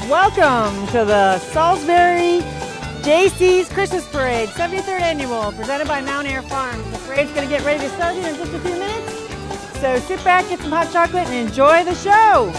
Welcome to the Salisbury Jaycees Christmas Parade, 73rd Annual, presented by Mount Air Farms. The parade's going to get ready to start here in just a few minutes. So sit back, get some hot chocolate, and enjoy the show.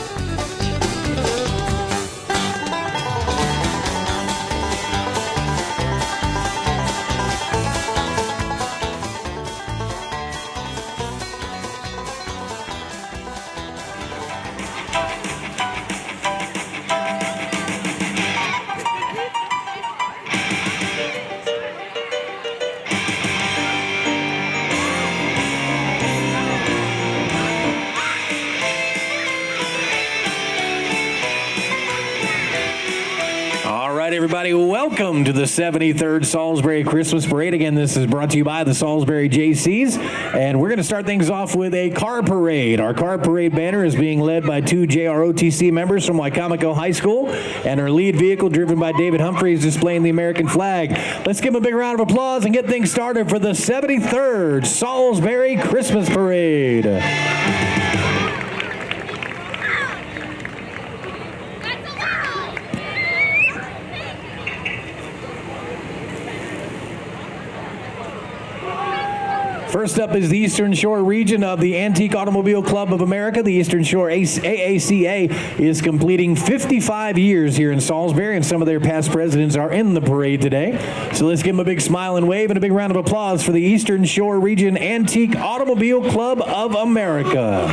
Everybody, welcome to the 73rd Salisbury Christmas Parade. Again, this is brought to you by the Salisbury Jaycees, and we're going to start things off with a car parade. Our car parade banner is being led by two JROTC members from Wycomico High School, and our lead vehicle, driven by David Humphreys, displaying the American flag. Let's give them a big round of applause and get things started for the 73rd Salisbury Christmas Parade. First up is the Eastern Shore region of the Antique Automobile Club of America. The Eastern Shore AACA is completing 55 years here in Salisbury, and some of their past presidents are in the parade today. So let's give them a big smile and wave and a big round of applause for the Eastern Shore region Antique Automobile Club of America.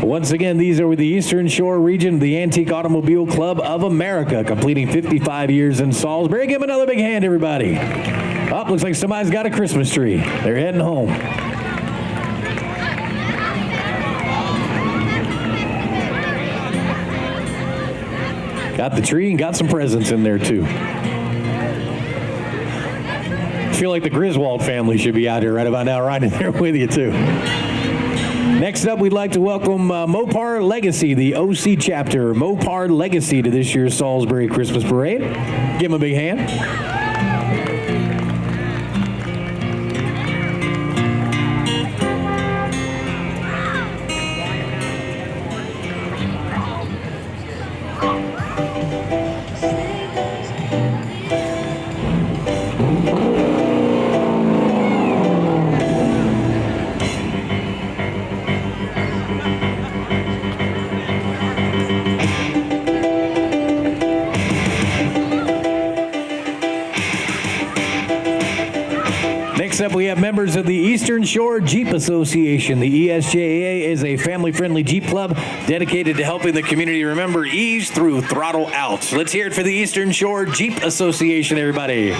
Once again, these are with the Eastern Shore region, the Antique Automobile Club of America, completing 55 years in Salisbury. Give them another big hand, everybody. Oh, looks like somebody's got a Christmas tree. They're heading home. Got the tree and got some presents in there, too. I feel like the Griswold family should be out here right about now, right in there with you, too. Next up, we'd like to welcome Mopar Legacy, the OC chapter, Mopar Legacy, to this year's Salisbury Christmas Parade. Give them a big hand. Next up, we have members of the Eastern Shore Jeep Association. The ESJAA is a family-friendly Jeep club dedicated to helping the community remember ease through throttle out. So let's hear it for the Eastern Shore Jeep Association, everybody.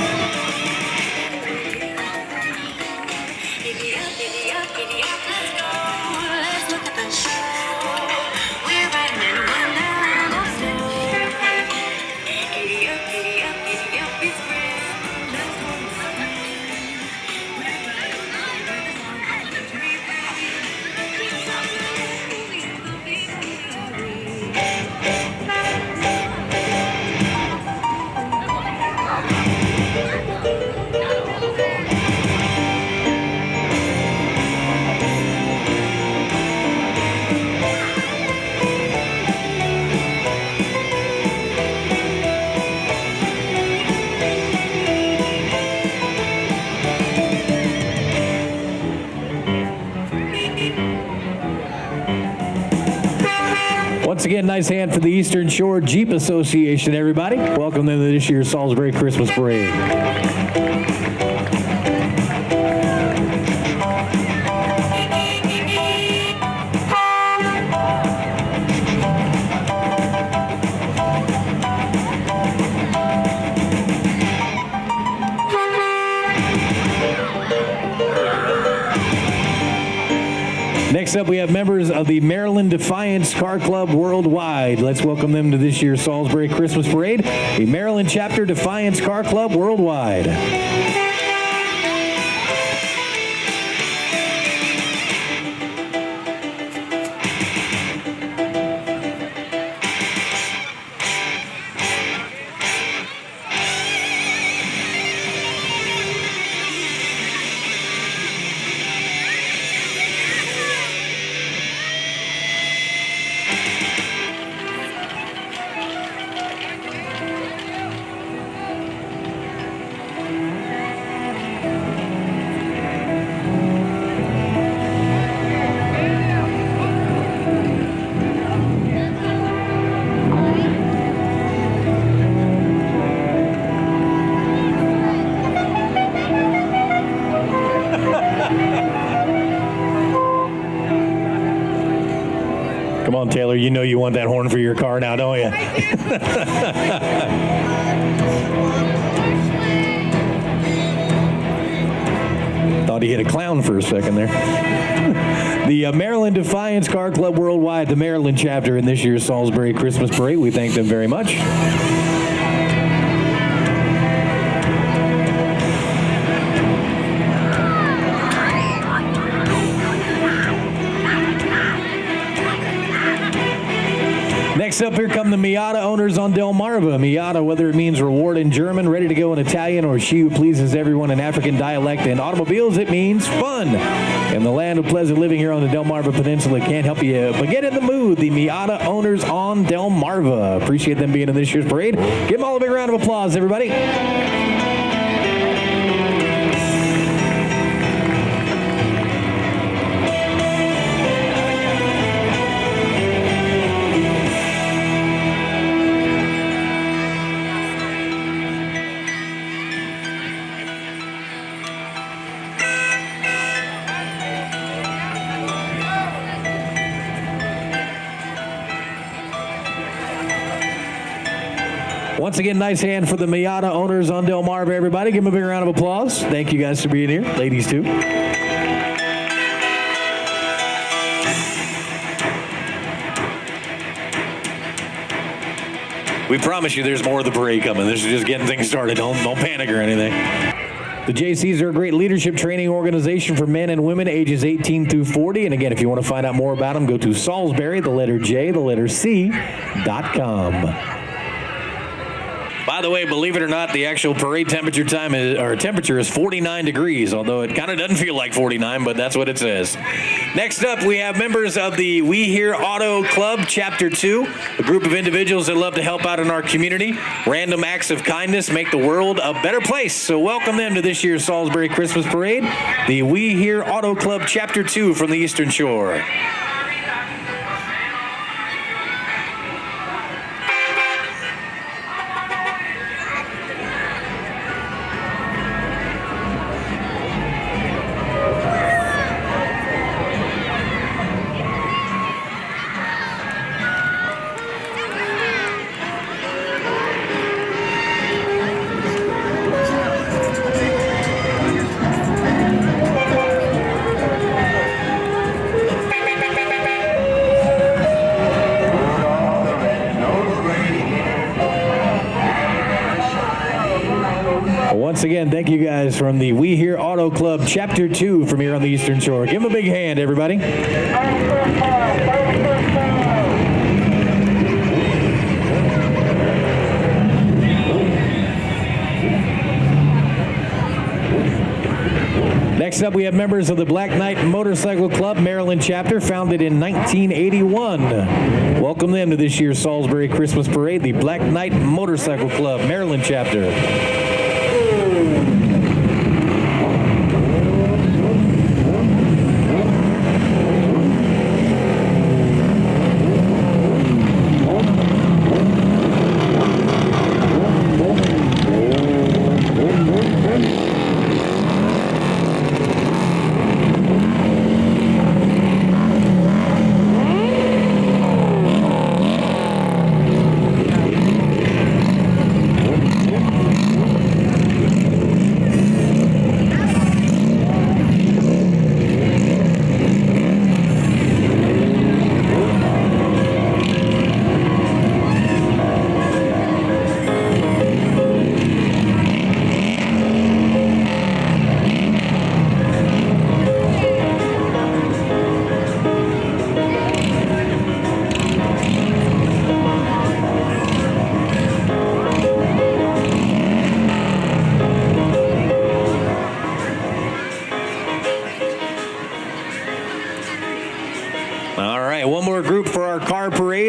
Once again, nice hand for the Eastern Shore Jeep Association, everybody. Welcome to this year's Salisbury Christmas Parade. Next up, we have members of the Maryland Defiance Car Club Worldwide. Let's welcome them to this year's Salisbury Christmas Parade, the Maryland Chapter Defiance Car Club Worldwide. Come on, Taylor, you know you want that horn for your car now, don't you? Thought he hit a clown for a second there. The Maryland Defiance Car Club Worldwide, the Maryland chapter in this year's Salisbury Christmas Parade. We thank them very much. Next up, here come the Miata owners on Delmarva. Miata, whether it means reward in German, ready to go in Italian, or she who pleases everyone in African dialect and automobiles, it means fun. In the land of pleasant living here on the Delmarva Peninsula, can't help you but get in the mood. The Miata owners on Delmarva. Appreciate them being in this year's parade. Give them all a big round of applause, everybody. Once again, nice hand for the Miata owners on Delmarva, everybody. Give them a big round of applause. Thank you guys for being here. Ladies, too. We promise you there's more of the parade coming. This is just getting things started. Don't panic or anything. The Jaycees are a great leadership training organization for men and women ages 18 through 40. And again, if you want to find out more about them, go to Salisbury, the letter J, the letter C.com. By the way, believe it or not, the actual parade temperature is 49 degrees, although it kind of doesn't feel like 49, but that's what it says. Next up, we have members of the We Here Auto Club, Chapter 2, a group of individuals that love to help out in our community. Random acts of kindness make the world a better place. So welcome them to this year's Salisbury Christmas Parade, the We Here Auto Club, Chapter 2 from the Eastern Shore. Once again, thank you guys from the We Here Auto Club, Chapter 2 from here on the Eastern Shore. Give them a big hand, everybody. Next up, we have members of the Black Knight Motorcycle Club, Maryland chapter, founded in 1981. Welcome them to this year's Salisbury Christmas Parade, the Black Knight Motorcycle Club, Maryland chapter.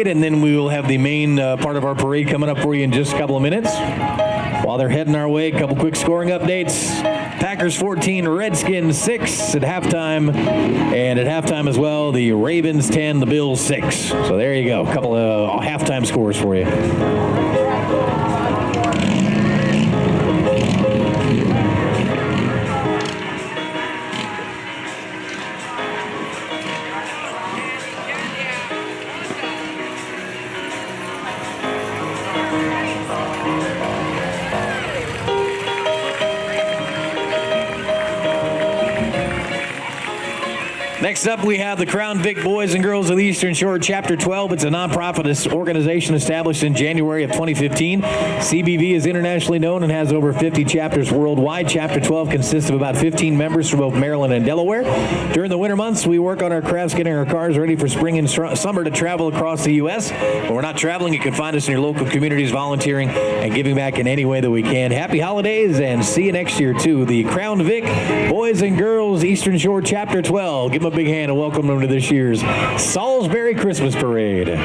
parade, and then we will have the main part of our parade coming up for you in just a couple of minutes. While they're heading our way, a couple quick scoring updates. Packers 14, Redskins 6 at halftime. And at halftime as well, the Ravens 10, the Bills 6. So there you go, a couple of halftime scores for you. Next up, we have the Crown Vic Boys and Girls of the Eastern Shore, Chapter 12. It's a nonprofit organization established in January of 2015. CBV is internationally known and has over 50 chapters worldwide. Chapter 12 consists of about 15 members from both Maryland and Delaware. During the winter months, we work on our crafts, getting our cars ready for spring and summer to travel across the U.S. When we're not traveling, you can find us in your local communities volunteering and giving back in any way that we can. Happy holidays, and see you next year, too. The Crown Vic Boys and Girls Eastern Shore, Chapter 12. Give them a big hand and welcome them to this year's Salisbury Christmas Parade.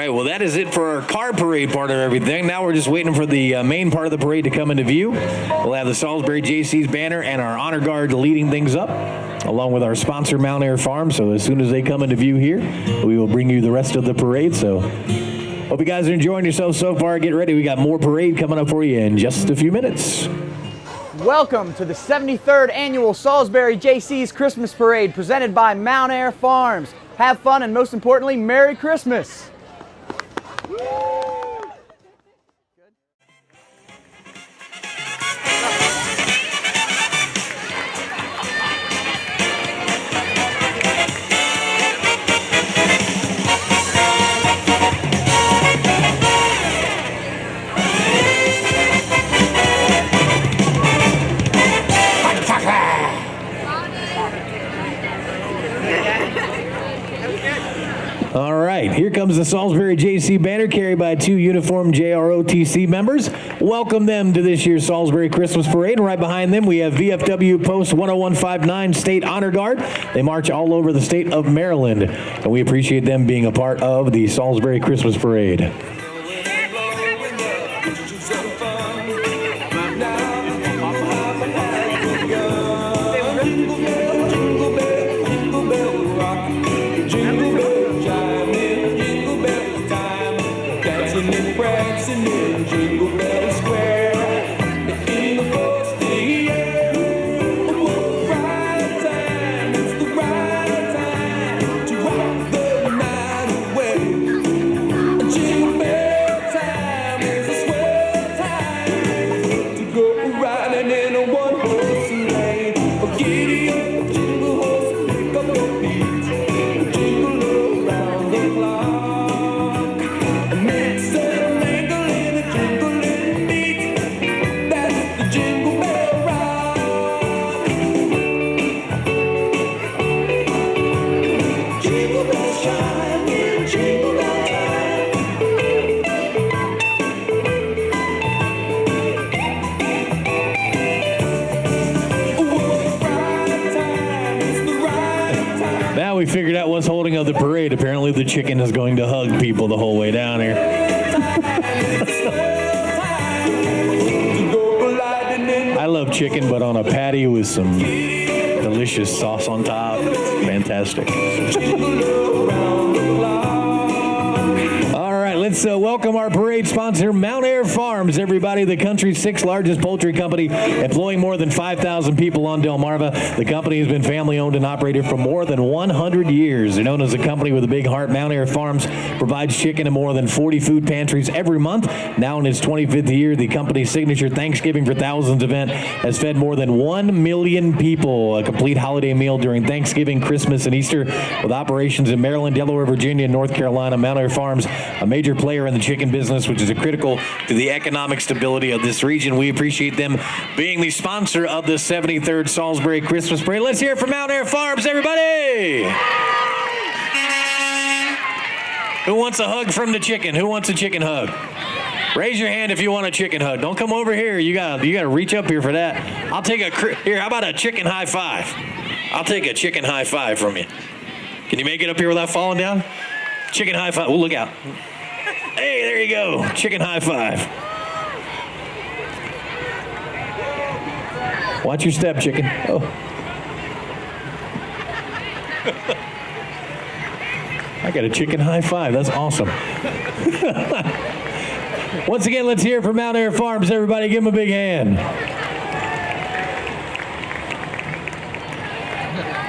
Well, that is it for our car parade part of everything. Now we're just waiting for the main part of the parade to come into view. We'll have the Salisbury Jaycees banner and our honor guard leading things up, along with our sponsor, Mount Air Farm. So as soon as they come into view here, we will bring you the rest of the parade. So hope you guys are enjoying yourselves so far. Get ready. We got more parade coming up for you in just a few minutes. Welcome to the 73rd Annual Salisbury Jaycees Christmas Parade presented by Mount Air Farms. Have fun and most importantly, Merry Christmas. All right, here comes the Salisbury JC banner carried by 2 uniformed JROTC members. Welcome them to this year's Salisbury Christmas Parade. And right behind them, we have VFW Post 10159 State Honor Guard. They march all over the state of Maryland, and we appreciate them being a part of the Salisbury Christmas Parade. We figured out what's holding up the parade. Apparently the chicken is going to hug people the whole way down here. I love chicken, but on a patty with some delicious sauce on top. Fantastic. let's welcome our parade sponsor, Mount Air Farms. Everybody, the country's 6th largest poultry company, employing more than 5,000 people on Delmarva. The company has been family-owned and operated for more than 100 years. They're known as a company with a big heart. Mount Air Farms provides chicken in more than 40 food pantries every month. Now in its 25th year, the company's signature Thanksgiving for Thousands event has fed more than 1 million people a complete holiday meal during Thanksgiving, Christmas, and Easter. With operations in Maryland, Delaware, Virginia, and North Carolina, Mount Air Farms, a major player in the chicken business, which is critical to the economic stability of this region. We appreciate them being the sponsor of the 73rd Salisbury Christmas Parade. Let's hear it from Mount Air Farms, everybody! Who wants a hug from the chicken? Who wants a chicken hug? Raise your hand if you want a chicken hug. Don't come over here. You gotta reach up here for that. I'll take here. How about a chicken high five? I'll take a chicken high five from you. Can you make it up here without falling down? Chicken high five. Oh, look out. Hey, there you go. Chicken high five. Watch your step, chicken. Oh. I got a chicken high five. That's awesome. Once again, let's hear it from Mount Air Farms. Everybody, give them a big hand.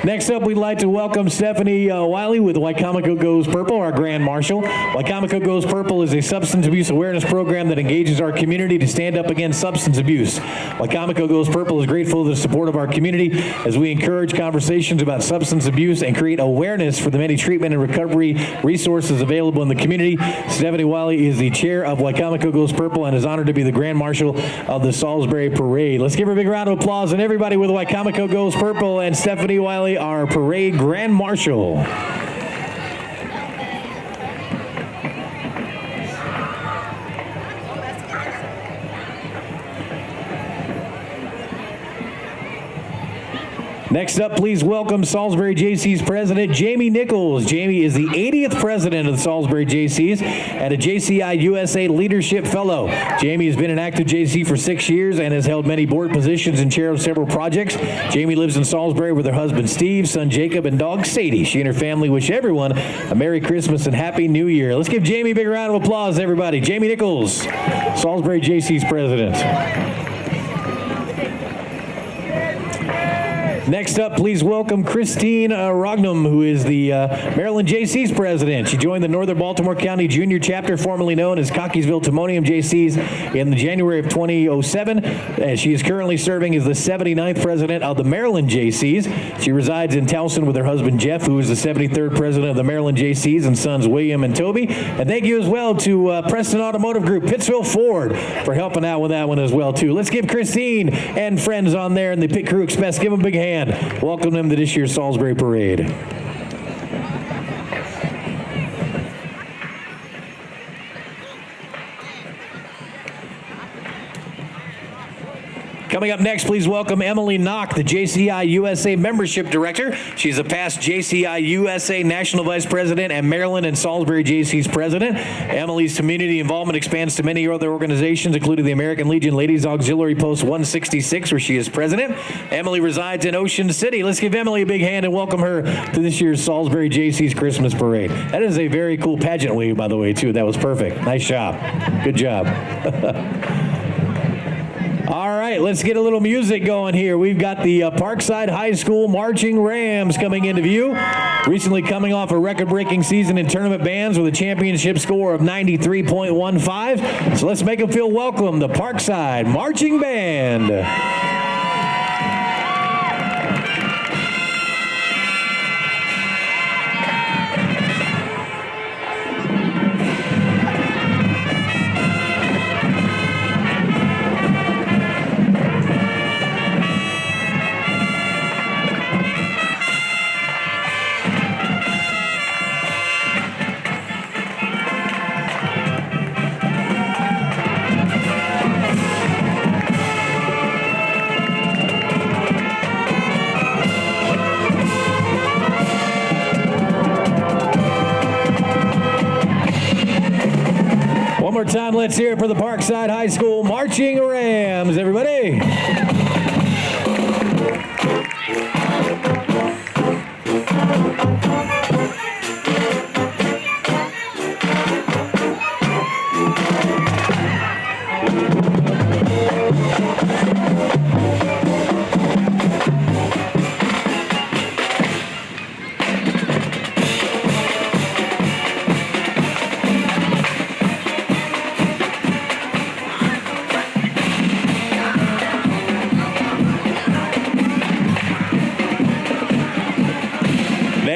Next up, we'd like to welcome Stephanie Wiley with Wycomico Goes Purple, our Grand Marshal. Wycomico Goes Purple is a substance abuse awareness program that engages our community to stand up against substance abuse. Wycomico Goes Purple is grateful for the support of our community as we encourage conversations about substance abuse and create awareness for the many treatment and recovery resources available in the community. Stephanie Wiley is the chair of Wycomico Goes Purple and is honored to be the Grand Marshal of the Salisbury Parade. Let's give her a big round of applause, and everybody with Wycomico Goes Purple and Stephanie Wiley, our parade Grand Marshal. Next up, please welcome Salisbury Jaycees President Jamie Nichols. Jamie is the 80th president of the Salisbury Jaycees and a JCI USA Leadership Fellow. Jamie has been an active JC for 6 years and has held many board positions and chair of several projects. Jamie lives in Salisbury with her husband Steve, son Jacob, and dog Sadie. She and her family wish everyone a Merry Christmas and Happy New Year. Let's give Jamie a big round of applause, everybody. Jamie Nichols, Salisbury Jaycees President. Next up, please welcome Christine Rognum, who is the Maryland Jaycees president. She joined the Northern Baltimore County Junior Chapter, formerly known as Cockeysville Timonium Jaycees, in the January of 2007. And she is currently serving as the 79th president of the Maryland Jaycees. She resides in Towson with her husband Jeff, who is the 73rd president of the Maryland Jaycees, and sons William and Toby. And thank you as well to Preston Automotive Group, Pittsville Ford, for helping out with that one as well, too. Let's give Christine and friends on there and the Pit Crew Express, give them a big hand. Welcome them to this year's Salisbury Parade. Coming up next, please welcome Emily Knock, the JCI USA Membership Director. She's a past JCI USA National Vice President and Maryland and Salisbury Jaycees President. Emily's community involvement expands to many other organizations, including the American Legion Ladies Auxiliary Post 166, where she is President. Emily resides in Ocean City. Let's give Emily a big hand and welcome her to this year's Salisbury Jaycees Christmas Parade. That is a very cool pageant wave, by the way, too. That was perfect. Nice job. Good job. All right, let's get a little music going here. We've got the Parkside High School Marching Rams coming into view. Recently coming off a record-breaking season in tournament bands with a championship score of 93.15. So let's make them feel welcome, the Parkside Marching Band. One more time, let's hear it for the Parkside High School Marching Rams, everybody.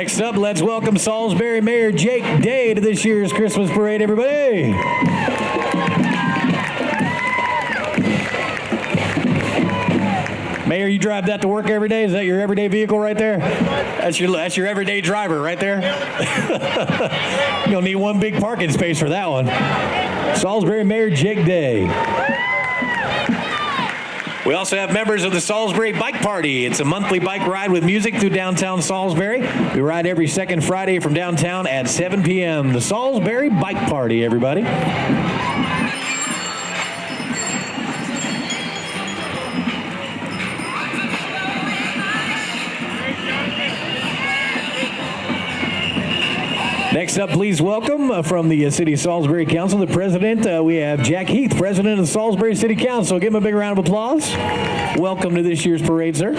Next up, let's welcome Salisbury Mayor Jake Day to this year's Christmas parade, everybody. Mayor, you drive that to work every day? Is that your everyday vehicle right there? That's your everyday driver right there. You'll need one big parking space for that one. Salisbury Mayor Jake Day. We also have members of the Salisbury Bike Party. It's a monthly bike ride with music through downtown Salisbury. We ride every second Friday from downtown at 7 p.m. The Salisbury Bike Party, everybody. Next up, please welcome from the City of Salisbury Council, the President. We have Jack Heath, President of the Salisbury City Council. Give him a big round of applause. Welcome to this year's parade, sir.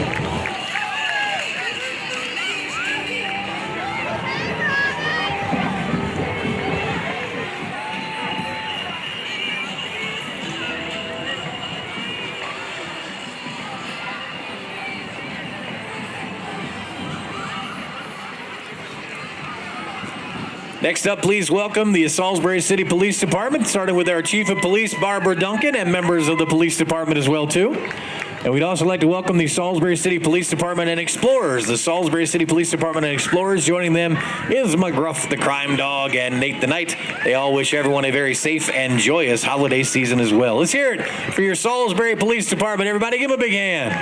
Next up, please welcome the Salisbury City Police Department, starting with our Chief of Police, Barbara Duncan, and members of the Police Department as well, too. And we'd also like to welcome the Salisbury City Police Department and Explorers. The Salisbury City Police Department and Explorers, joining them is McGruff the Crime Dog and Nate the Knight. They all wish everyone a very safe and joyous holiday season as well. Let's hear it for your Salisbury Police Department. Everybody give them a big hand.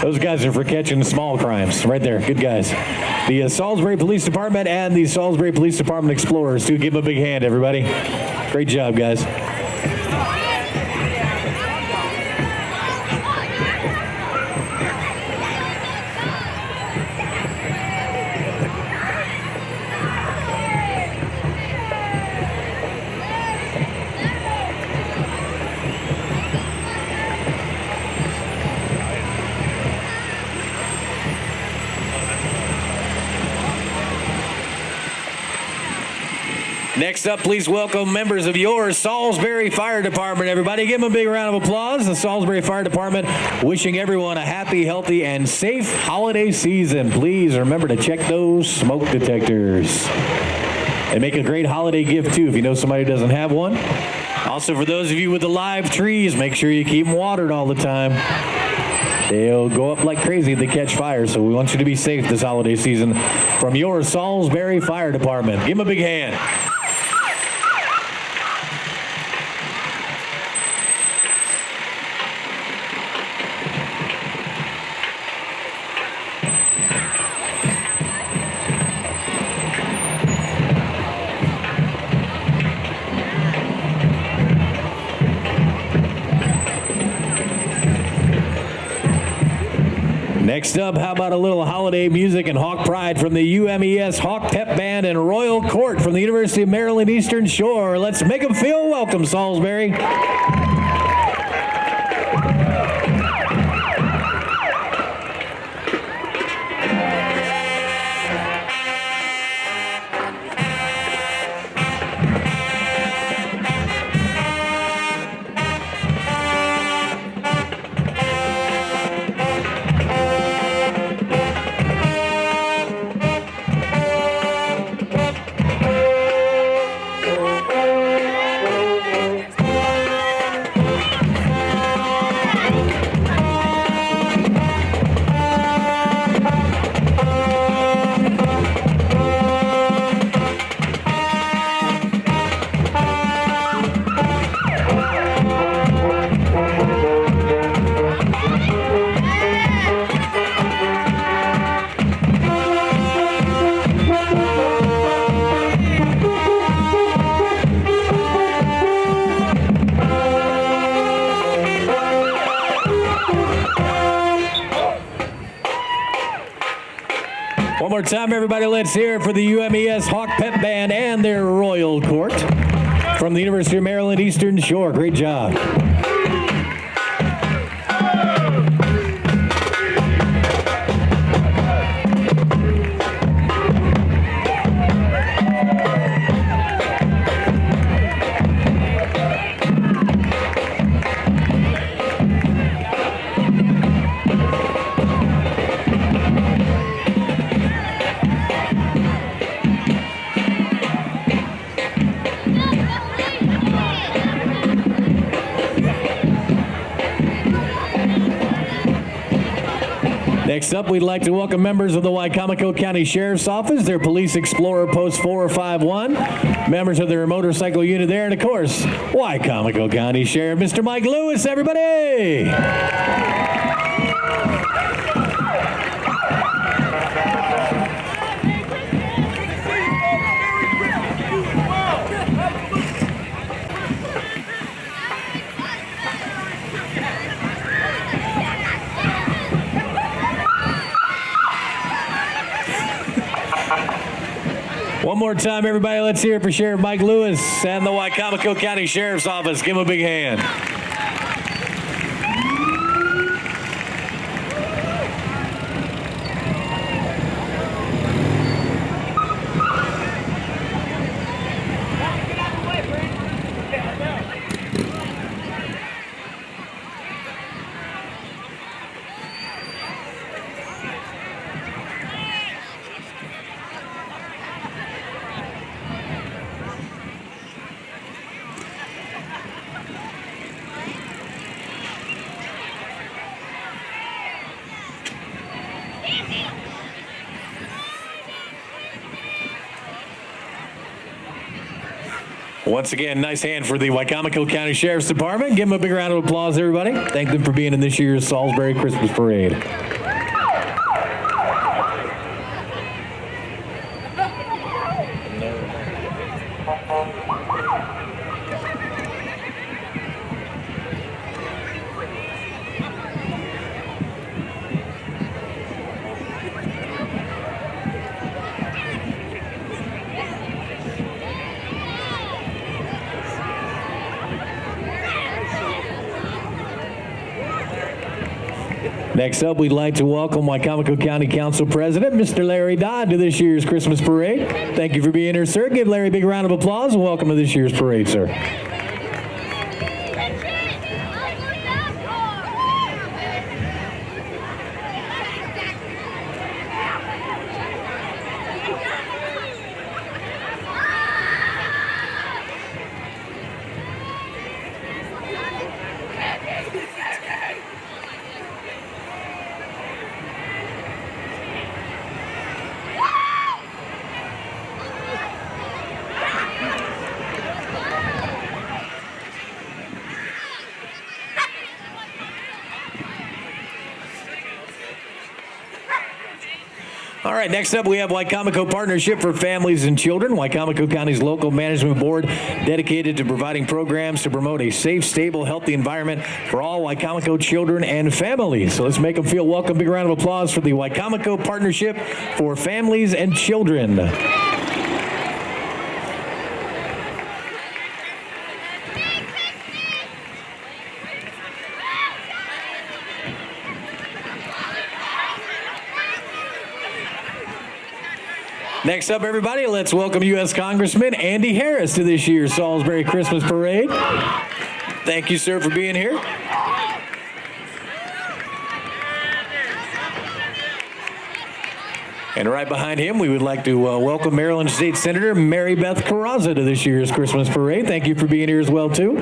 Those guys are for catching small crimes. Right there. Good guys. The Salisbury Police Department and the Salisbury Police Department Explorers, too. Give them a big hand, everybody. Great job, guys. Next up, please welcome members of your Salisbury Fire Department, everybody. Give them a big round of applause. The Salisbury Fire Department wishing everyone a happy, healthy, and safe holiday season. Please remember to check those smoke detectors. They make a great holiday gift, too, if you know somebody who doesn't have one. Also, for those of you with the live trees, make sure you keep them watered all the time. They'll go up like crazy if they catch fire, so we want you to be safe this holiday season. From your Salisbury Fire Department, give them a big hand. Next up, how about a little holiday music and Hawk Pride from the UMES Hawk Pep Band and Royal Court from the University of Maryland Eastern Shore. Let's make them feel welcome, Salisbury. One more time, everybody, let's hear it for the UMES Hawk Pep Band and their Royal Court. from the University of Maryland Eastern Shore. Great job. Next up, we'd like to welcome members of the Wicomico County Sheriff's Office, their Police Explorer Post 451, members of their motorcycle unit there, and of course, Wicomico County Sheriff, Mr. Mike Lewis, everybody! One more time, everybody, let's hear it for Sheriff Mike Lewis and the Wicomico County Sheriff's Office. Give him a big hand. Once again, nice hand for the Wicomico County Sheriff's Department. Give them a big round of applause, everybody. Thank them for being in this year's Salisbury Christmas Parade. Next up, we'd like to welcome Wicomico County Council President, Mr. Larry Dodd, to this year's Christmas Parade. Thank you for being here, sir. Give Larry a big round of applause and welcome to this year's parade, sir. All right, next up we have Wicomico Partnership for Families and Children, Wicomico County's local management board dedicated to providing programs to promote a safe, stable, healthy environment for all Wicomico children and families. So let's make them feel welcome. Big round of applause for the Wicomico Partnership for Families and Children. Next up, everybody, let's welcome U.S. Congressman Andy Harris to this year's Salisbury Christmas Parade. Thank you, sir, for being here. And right behind him, we would like to welcome Maryland State Senator Mary Beth Carrazza to this year's Christmas Parade. Thank you for being here as well, too.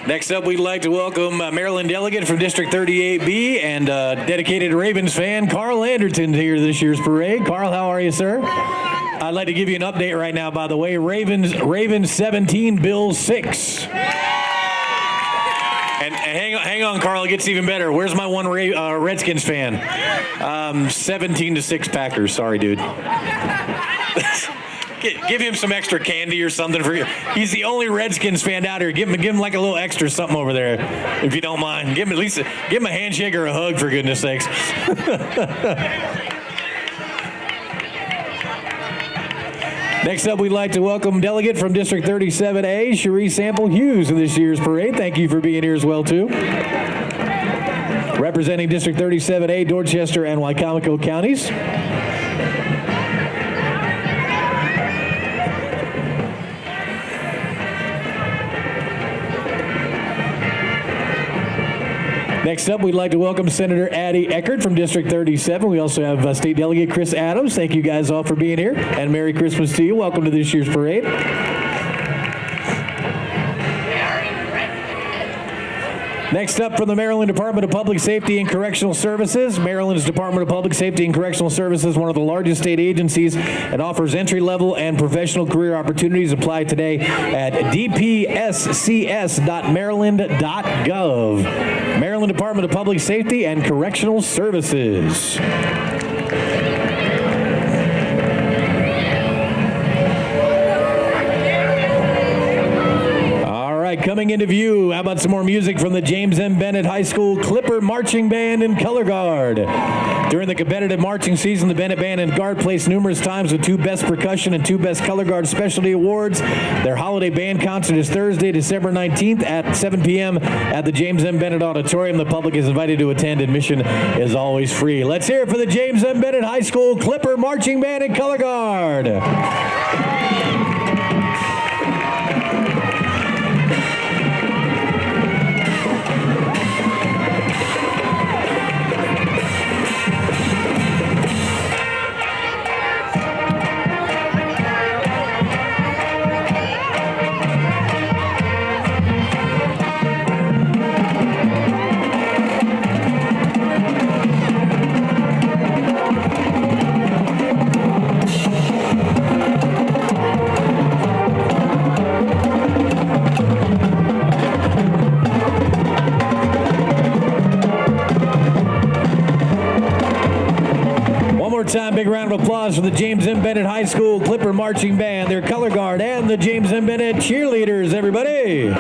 Next up, we'd like to welcome Maryland delegate from District 38B and dedicated Ravens fan, Carl Anderton, here this year's parade. Carl, how are you, sir? I'd like to give you an update right now, by the way. Ravens 17, Bills 6. And hang on, Carl, it gets even better. Where's my one Redskins fan? 17-6 Packers. Sorry, dude. Give him some extra candy or something for you. He's the only Redskins fan out here. Give him like a little extra something over there, if you don't mind. Give him a handshake or a hug, for goodness sakes. Next up, we'd like to welcome delegate from District 37A, Cherie Sample Hughes, in this year's parade. Thank you for being here as well, too. Representing District 37A, Dorchester and Wycomico counties. Next up, we'd like to welcome Senator Addie Eckert from District 37. We also have State Delegate Chris Adams. Thank you guys all for being here. And Merry Christmas to you. Welcome to this year's parade. Next up, from the Maryland Department of Public Safety and Correctional Services. Maryland's Department of Public Safety and Correctional Services, one of the largest state agencies, and offers entry-level and professional career opportunities. Apply today at dpscs.maryland.gov. Maryland Department of Public Safety and Correctional Services. Coming into view, how about some more music from the James M. Bennett High School Clipper Marching Band and Color Guard. During the competitive marching season, the Bennett Band and Guard placed numerous times with 2 Best Percussion and 2 Best Color Guard Specialty Awards. Their holiday band concert is Thursday, December 19th at 7 p.m. at the James M. Bennett Auditorium. The public is invited to attend. Admission is always free. Let's hear it for the James M. Bennett High School Clipper Marching Band and Color Guard. Time, big round of applause for the James M. Bennett High School Clipper Marching Band, their color guard, and the James M. Bennett cheerleaders, everybody.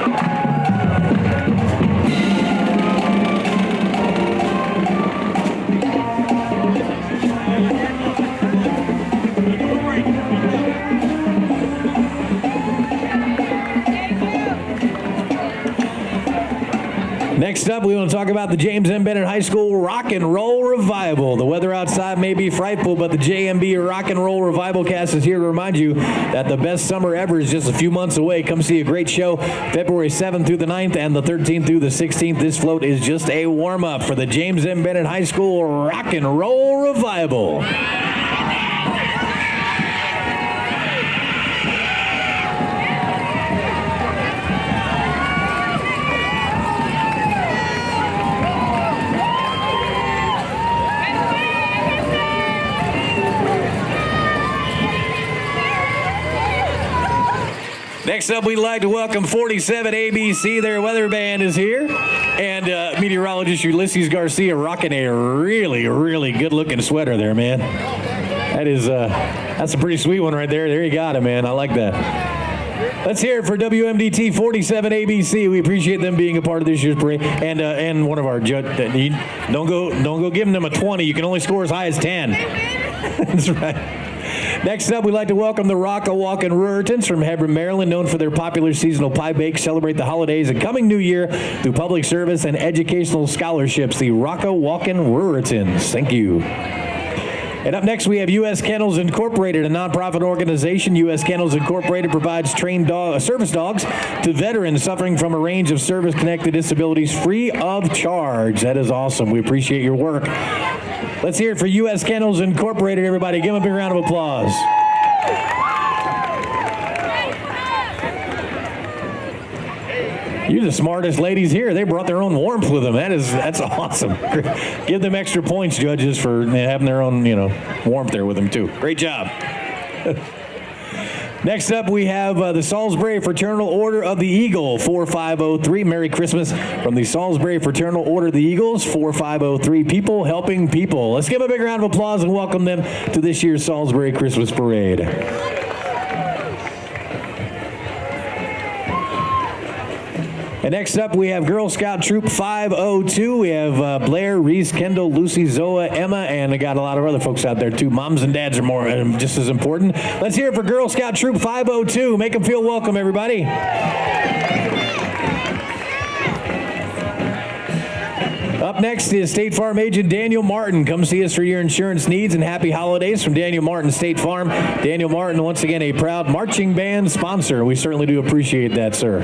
Next up, we want to talk about the James M. Bennett High School Rock and Roll Revival. The weather outside may be frightful, but the JMB Rock and Roll Revival cast is here to remind you that the best summer ever is just a few months away. Come see a great show February 7th through the 9th and the 13th through the 16th. This float is just a warm-up for the James M. Bennett High School Rock and Roll Revival. Next up, we'd like to welcome 47 ABC. Their weather band is here. And meteorologist Ulysses Garcia rocking a really, really good-looking sweater there, man. That's a pretty sweet one right there. There you got it, man. I like that. Let's hear it for WMDT 47 ABC. We appreciate them being a part of this year's parade. And one of our judges. Don't go giving them a 20. You can only score as high as 10. That's right. Next up, we'd like to welcome the Rock-A-Walkin' Ruritans from Hebron, Maryland, known for their popular seasonal pie bake. Celebrate the holidays and coming new year through public service and educational scholarships. The Rock-A-Walkin' Ruritans. Thank you. And up next, we have U.S. Kennels Incorporated, a nonprofit organization. U.S. Kennels Incorporated provides trained service dogs to veterans suffering from a range of service-connected disabilities free of charge. That is awesome. We appreciate your work. Let's hear it for U.S. Kennels Incorporated, everybody. Give them a big round of applause. You're the smartest ladies here. They brought their own warmth with them. That's awesome. Give them extra points, judges, for having their own, warmth there with them too. Great job. Next up, we have the Salisbury Fraternal Order of the Eagle, 4503. Merry Christmas from the Salisbury Fraternal Order of the Eagles, 4503. People helping people. Let's give them a big round of applause and welcome them to this year's Salisbury Christmas Parade. And next up, we have Girl Scout Troop 502. We have Blair, Reese, Kendall, Lucy, Zoa, Emma, and we got a lot of other folks out there too. Moms and dads are just as important. Let's hear it for Girl Scout Troop 502. Make them feel welcome, everybody. Up next is State Farm agent Daniel Martin. Come see us for your insurance needs, and happy holidays from Daniel Martin State Farm. Daniel Martin, once again, a proud marching band sponsor. We certainly do appreciate that, sir.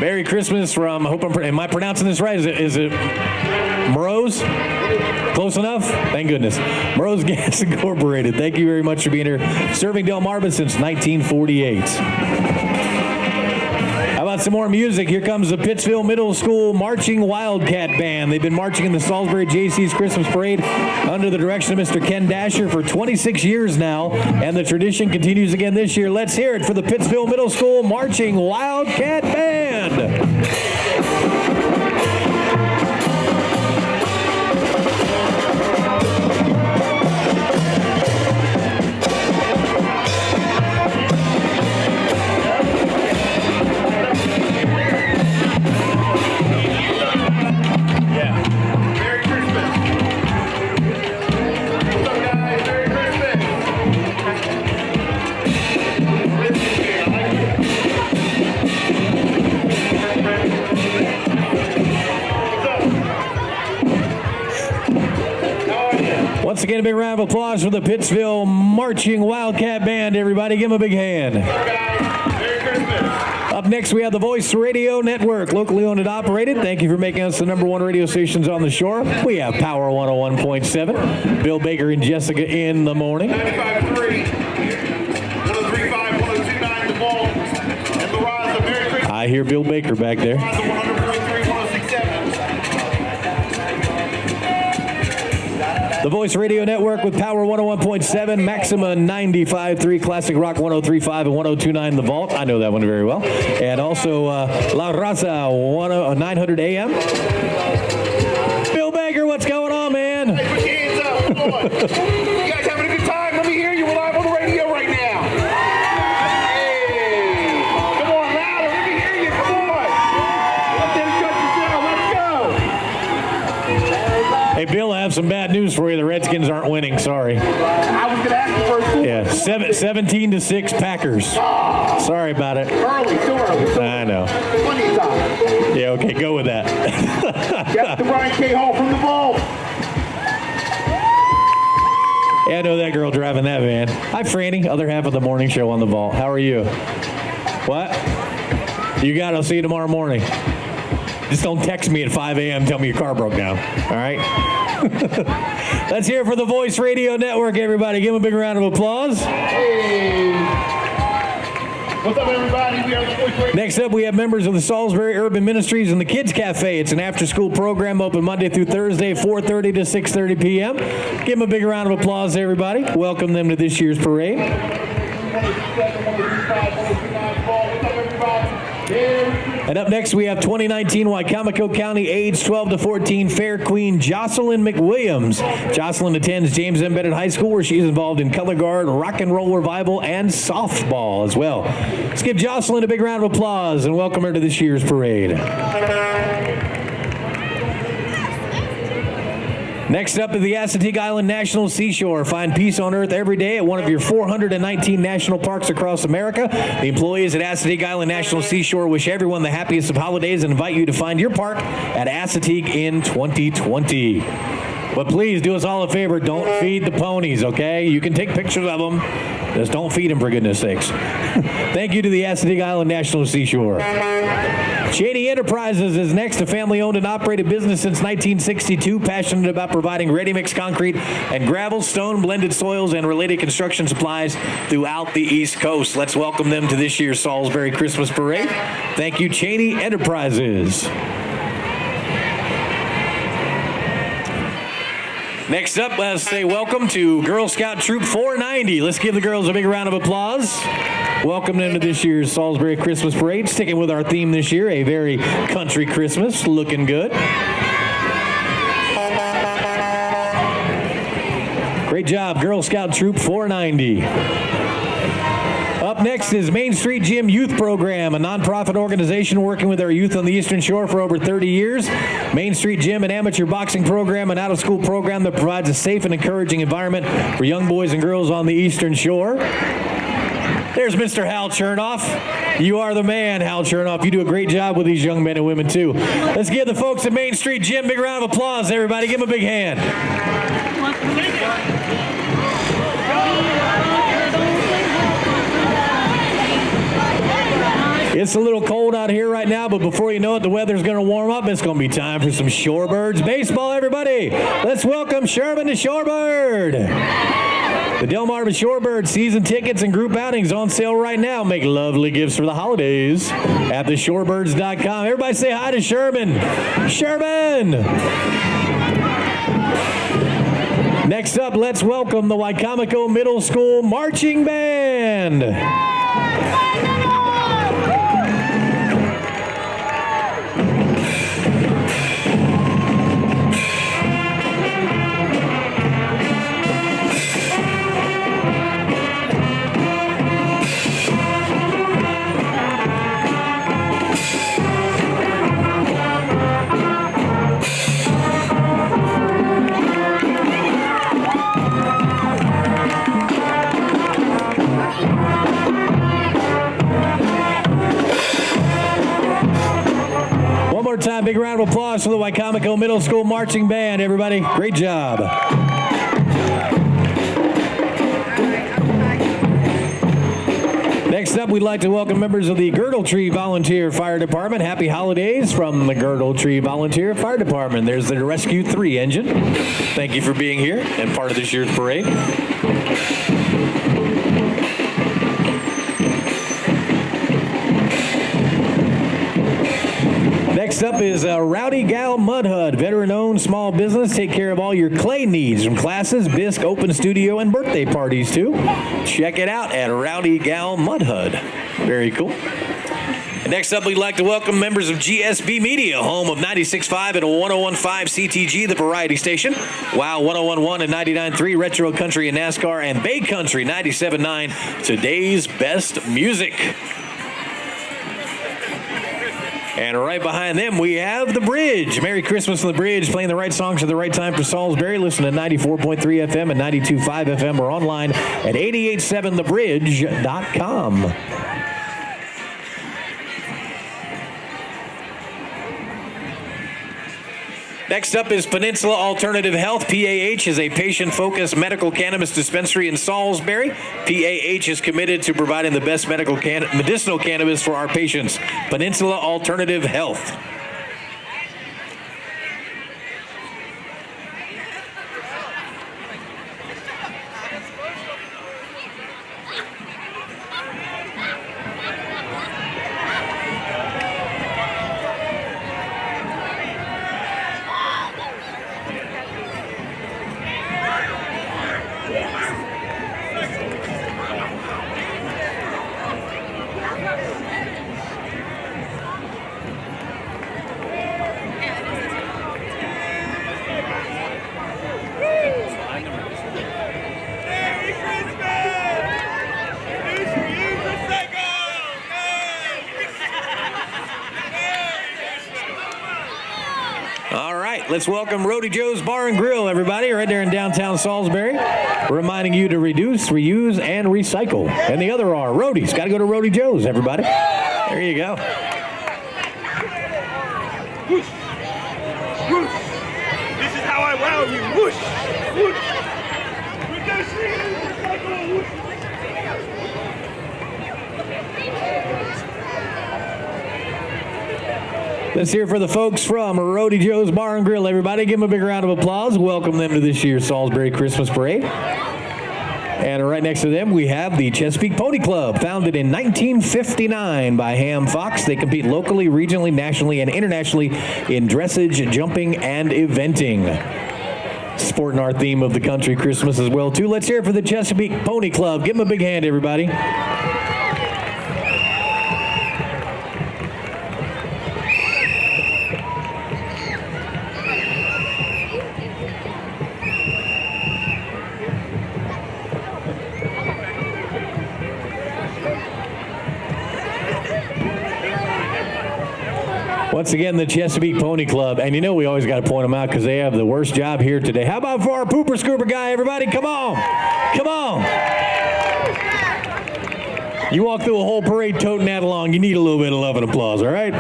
Merry Christmas from, am I pronouncing this right? Is it Morose? Close enough? Thank goodness. Morose Gas Incorporated. Thank you very much for being here. Serving Delmarva since 1948. How about some more music? Here comes the Pittsville Middle School Marching Wildcat Band. They've been marching in the Salisbury Jaycees Christmas Parade under the direction of Mr. Ken Dasher for 26 years now, and the tradition continues again this year. Let's hear it for the Pittsville Middle School Marching Wildcat Band. Once again, a big round of applause for the Pittsville Marching Wildcat Band. Everybody, give them a big hand. Up next, we have the Voice Radio Network, locally owned and operated. Thank you for making us the #1 radio stations on the shore. We have Power 101.7. Bill Baker and Jessica in the morning. 95.3, 103.5, 102.9, the ball, and the rise of Merry Christmas. I hear Bill Baker back there. 100.3, 106.7. The Voice Radio Network with Power 101.7, Maxima 95.3, Classic Rock 103.5 and 102.9 The Vault. I know that one very well. And also La Raza 900 AM. Bill Baker, what's going on, man? Hey, put your hands up. Come on. You guys having a good time? Let me hear you. We're live on the radio right now. Hey. Come on, louder. Let me hear you. Come on. Let them cut yourself. Let's go. Hey, Bill, I have some bad news for you. The Redskins aren't winning. Sorry. I was going to ask you first. Yeah, 17-6 Packers. Sorry about it. Early, too early. I know. Plenty of time. Yeah, okay, go with that. That's the Brian K. Hall from the Vault. Yeah, I know that girl driving that van. Hi, Franny, other half of the morning show on the Vault. How are you? What? You got it. I'll see you tomorrow morning. Just don't text me at 5 a.m. Tell me your car broke down. All right? Let's hear it for the Voice Radio Network, everybody. Give them a big round of applause. Hey. What's up, everybody? We are the Voice Radio. Next up, we have members of the Salisbury Urban Ministries and the Kids Cafe. It's an after-school program open Monday through Thursday, 4:30 to 6:30 p.m. Give them a big round of applause, everybody. Welcome them to this year's parade. And up next, we have 2019 Wicomico County age 12 to 14 Fair Queen Jocelyn McWilliams. Jocelyn attends James M. Bennett High School, where she is involved in color guard, rock and roll revival, and softball as well. Let's give Jocelyn a big round of applause and welcome her to this year's parade. Next up is the Assateague Island National Seashore. Find peace on earth every day at one of your 419 national parks across America. The employees at Assateague Island National Seashore wish everyone the happiest of holidays and invite you to find your park at Assateague in 2020. But please do us all a favor, don't feed the ponies, okay? You can take pictures of them, Just don't feed them, for goodness sakes. Thank you to the Assateague Island National Seashore. Cheney Enterprises is next, a family-owned and operated business since 1962, passionate about providing ready-mix concrete and gravel, stone, blended soils, and related construction supplies throughout the East Coast. Let's welcome them to this year's Salisbury Christmas Parade. Thank you, Cheney Enterprises. Next up, let's say welcome to Girl Scout Troop 490. Let's give the girls a big round of applause. Welcome them to this year's Salisbury Christmas Parade. Sticking with our theme this year, a very country Christmas. Looking good. Great job, Girl Scout Troop 490. Up next is Main Street Gym Youth Program, a nonprofit organization working with our youth on the Eastern Shore for over 30 years. Main Street Gym, an amateur boxing program, an out-of-school program that provides a safe and encouraging environment for young boys and girls on the Eastern Shore. There's Mr. Hal Chernoff. You are the man, Hal Chernoff. You do a great job with these young men and women, too. Let's give the folks at Main Street Gym a big round of applause, everybody. Give them a big hand. It's a little cold out here right now, but before you know it, the weather's going to warm up. It's going to be time for some Shorebirds baseball, everybody. Let's welcome Sherman to Shorebird. The Delmarva Shorebird season tickets and group outings on sale right now. Make lovely gifts for the holidays at theshorebirds.com. Everybody say hi to Sherman. Sherman! Next up, let's welcome the Wicomico Middle School Marching Band. Time, big round of applause for the Wicomico Middle School Marching Band, everybody. Great job. Next up, we'd like to welcome members of the Girdle Tree Volunteer Fire Department. Happy holidays from the Girdle Tree Volunteer Fire Department. There's the Rescue 3 engine. Thank you for being here and part of this year's parade. Next up is Rowdy Gal Mud Hut, veteran-owned small business. Take care of all your clay needs from classes, bisque, open studio, and birthday parties, too. Check it out at Rowdy Gal Mud Hut. Very cool. And next up, we'd like to welcome members of GSB Media, home of 96.5 and 101.5 CTG, the variety station. Wow, 101.1 and 99.3 Retro Country and NASCAR, and Bay Country 97.9, today's best music. And right behind them, we have The Bridge. Merry Christmas on The Bridge, playing the right songs at the right time for Salisbury. Listen to 94.3 FM and 92.5 FM or online at 887thebridge.com. Next up is Peninsula Alternative Health. PAH is a patient-focused medical cannabis dispensary in Salisbury. PAH is committed to providing the best medicinal cannabis for our patients. Peninsula Alternative Health. Let's welcome Roadie Joe's Bar and Grill, everybody, right there in downtown Salisbury. Reminding you to reduce, reuse, and recycle. And the other R, Roadie's. Got to go to Roadie Joe's, everybody. There you go. Whoosh. Whoosh. This is how I wow you. Whoosh. Whoosh. Reduce, reuse, recycle. Whoosh. Let's hear for the folks from Roadie Joe's Bar and Grill. Everybody, give them a big round of applause. Welcome them to this year's Salisbury Christmas Parade. And right next to them, we have the Chesapeake Pony Club, founded in 1959 by Ham Fox. They compete locally, regionally, nationally, and internationally in dressage, jumping, and eventing. Sporting our theme of the country Christmas as well, too. Let's hear it for the Chesapeake Pony Club. Give them a big hand, everybody. Once again, the Chesapeake Pony Club. And you know we always got to point them out because they have the worst job here today. How about for our pooper scooper guy, everybody? Come on. Come on. You walk through a whole parade toting that along, you need a little bit of love and applause, all right?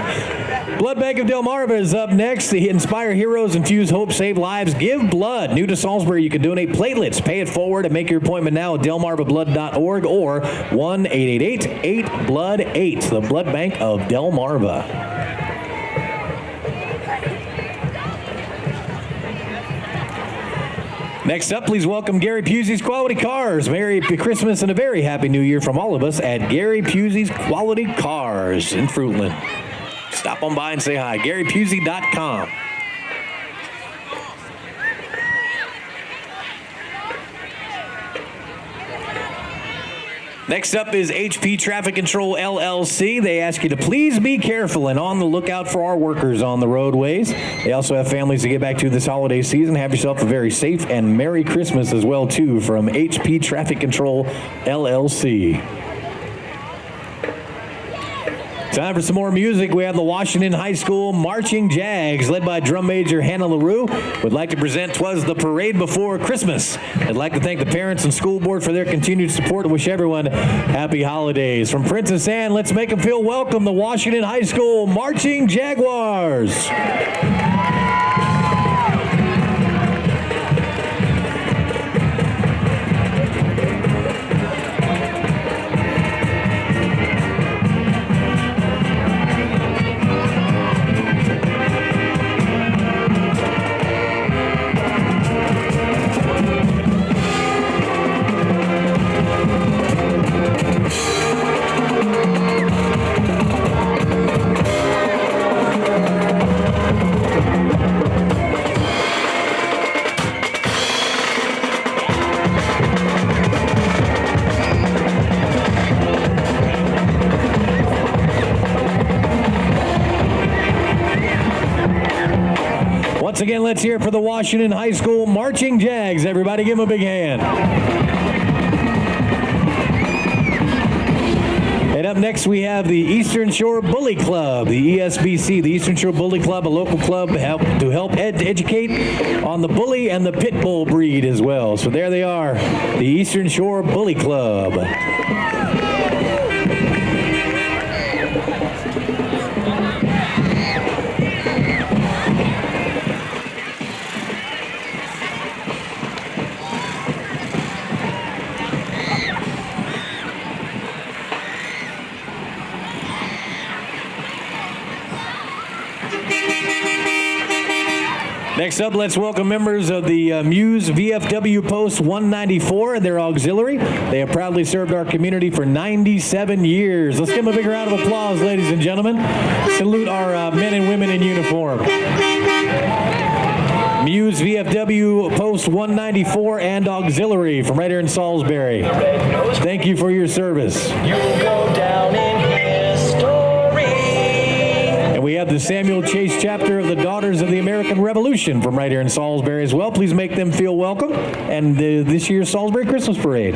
Blood Bank of Delmarva is up next. The Inspire Heroes, Infuse Hope, Save Lives, Give Blood. New to Salisbury, you can donate platelets. Pay it forward and make your appointment now at delmarvablood.org or 1-888-8-BLOOD-8, the Blood Bank of Delmarva. Next up, please welcome Gary Pusey's Quality Cars. Merry Christmas and a very Happy New Year from all of us at Gary Pusey's Quality Cars in Fruitland. Stop on by and say hi. GaryPusey.com. Next up is HP Traffic Control LLC. They ask you to please be careful and on the lookout for our workers on the roadways. They also have families to get back to this holiday season. Have yourself a very safe and Merry Christmas as well, too, from HP Traffic Control LLC. Time for some more music. We have the Washington High School Marching Jags, led by drum major Hannah LaRue. Would like to present 'Twas the Parade Before Christmas. I'd like to thank the parents and school board for their continued support and wish everyone happy holidays. From Princess Anne, let's make them feel welcome, the Washington High School Marching Jaguars. Once again, let's hear it for the Washington High School Marching Jags. Everybody give them a big hand. And up next, we have the Eastern Shore Bully Club, the ESBC, the Eastern Shore Bully Club, a local club to help educate on the bully and the pit bull breed as well. So there they are, the Eastern Shore Bully Club. Next up, let's welcome members of the Muse VFW Post 194 and their auxiliary. They have proudly served our community for 97 years. Let's give them a big round of applause, ladies and gentlemen. Salute our men and women in uniform. Muse VFW Post 194 and auxiliary from right here in Salisbury. Thank you for your service. You'll go down in history. And we have the Samuel Chase chapter of the Daughters of the American Revolution from right here in Salisbury as well. Please make them feel welcome. And this year's Salisbury Christmas Parade.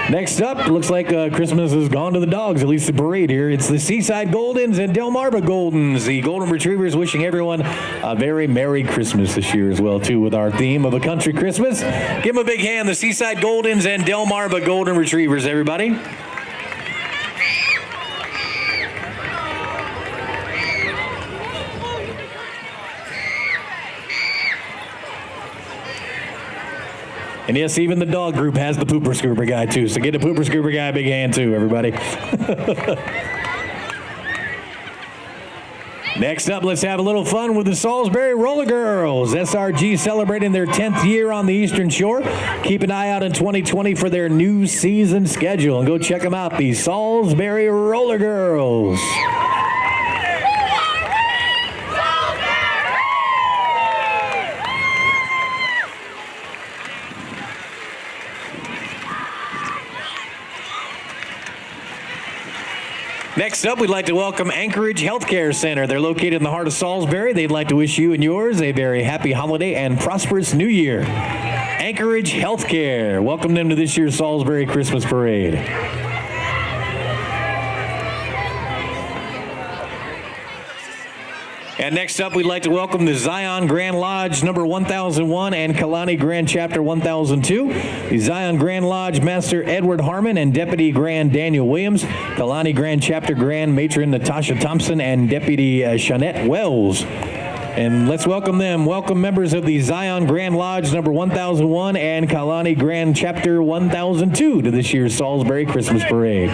Next up, looks like Christmas has gone to the dogs, at least the parade here. It's the Seaside Goldens and Delmarva Goldens. The Golden Retrievers wishing everyone a very Merry Christmas this year as well, too, with our theme of a country Christmas. Give them a big hand, the Seaside Goldens and Delmarva Golden Retrievers, everybody. And yes, even the dog group has the pooper scooper guy too. So get a pooper scooper guy a big hand too, everybody. Next up, let's have a little fun with the Salisbury Roller Girls. SRG celebrating their 10th year on the Eastern Shore. Keep an eye out in 2020 for their new season schedule. And go check them out, the Salisbury Roller Girls. Next up, we'd like to welcome Anchorage Healthcare Center. They're located in the heart of Salisbury. They'd like to wish you and yours a very happy holiday and prosperous new year. Anchorage Healthcare. Welcome them to this year's Salisbury Christmas Parade. And next up, we'd like to welcome the Zion Grand Lodge number 1001 and Kalani Grand Chapter 1002. The Zion Grand Lodge Master Edward Harmon and Deputy Grand Daniel Williams. Kalani Grand Chapter Grand Matron Natasha Thompson and Deputy Shanette Wells. And let's welcome them. Welcome members of the Zion Grand Lodge number 1001 and Kalani Grand Chapter 1002 to this year's Salisbury Christmas Parade.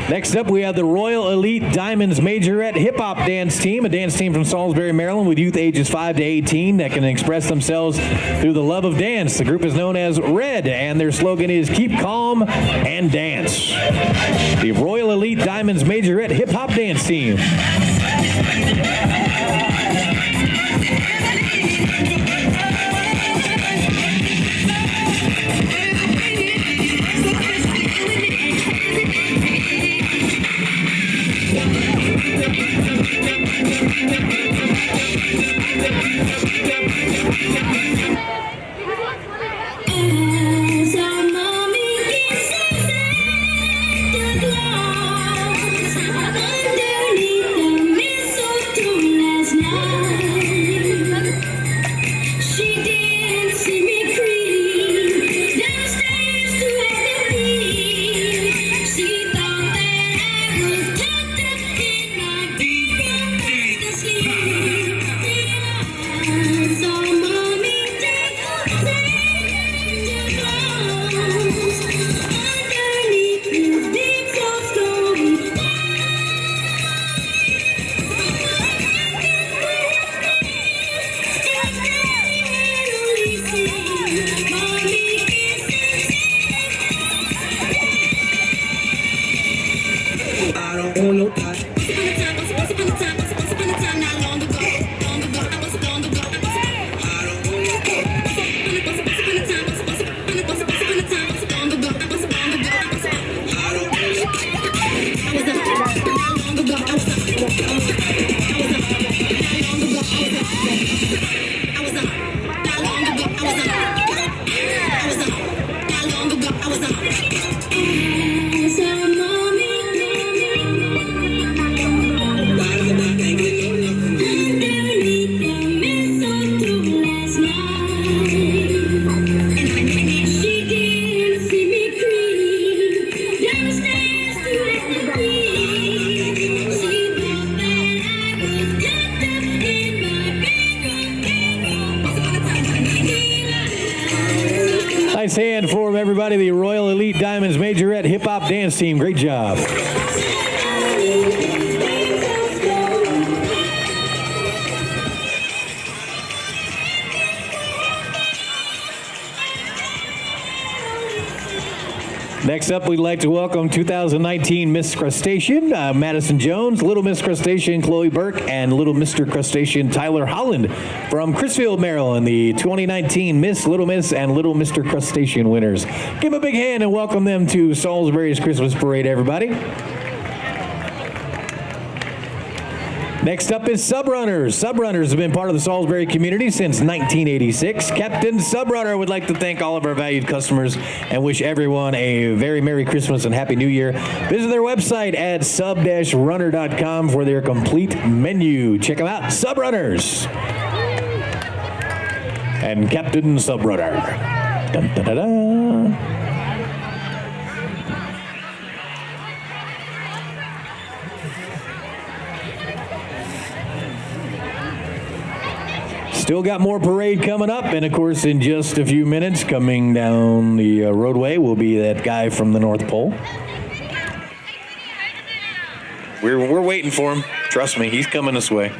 Next up, we have the Royal Elite Diamonds Majorette Hip Hop Dance Team, a dance team from Salisbury, Maryland, with youth ages 5 to 18 that can express themselves through the love of dance. The group is known as RED, and their slogan is Keep Calm and Dance. The Royal Elite Diamonds Majorette Hip Hop Dance Team. Nice hand for everybody, the Royal Elite Diamonds Majorette Hip Hop Dance Team. Great job. Next up, we'd like to welcome 2019 Miss Crustacean, Madison Jones, Little Miss Crustacean, Chloe Burke, and Little Mr. Crustacean, Tyler Holland from Crisfield, Maryland, the 2019 Miss, Little Miss, and Little Mr. Crustacean winners. Give them a big hand and welcome them to Salisbury's Christmas Parade, everybody. Next up is Subrunners. Subrunners have been part of the Salisbury community since 1986. Captain Subrunner would like to thank all of our valued customers and wish everyone a very Merry Christmas and Happy New Year. Visit their website at sub-runner.com for their complete menu. Check them out, Subrunners. And Captain Subrunner. Dun, dun, dun, dun. Still got more parade coming up, and of course, in just a few minutes, coming down the roadway will be that guy from the North Pole. We're waiting for him. Trust me, he's coming this way.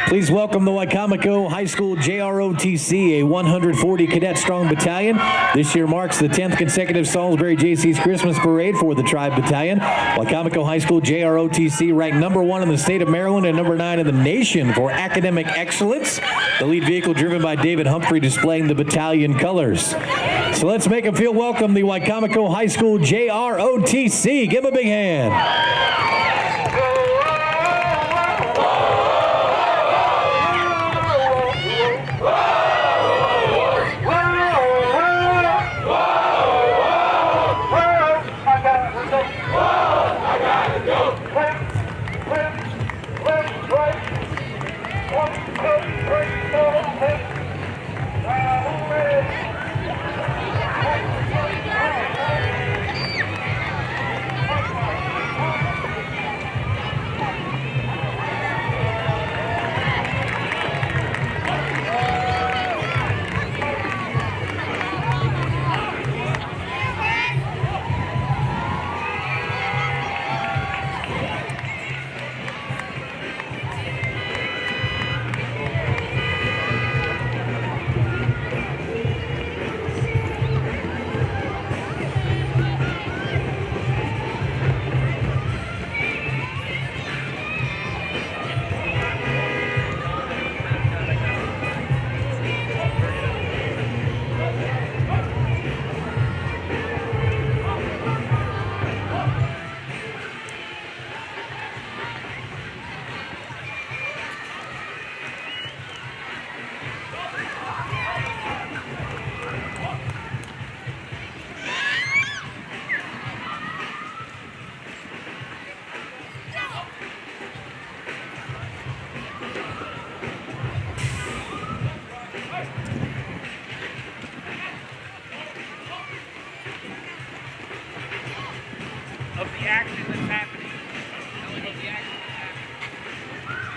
Please welcome the Wicomico High School JROTC, a 140 cadet strong battalion. This year marks the 10th consecutive Salisbury Jaycees Christmas Parade for the Tribe Battalion. Wicomico High School JROTC ranked #1 in the state of Maryland and #9 in the nation for academic excellence. The lead vehicle driven by David Humphrey displaying the battalion colors. So let's make them feel welcome, the Wicomico High School JROTC. Give them a big hand. Of the action that's happening. Of the action that's happening.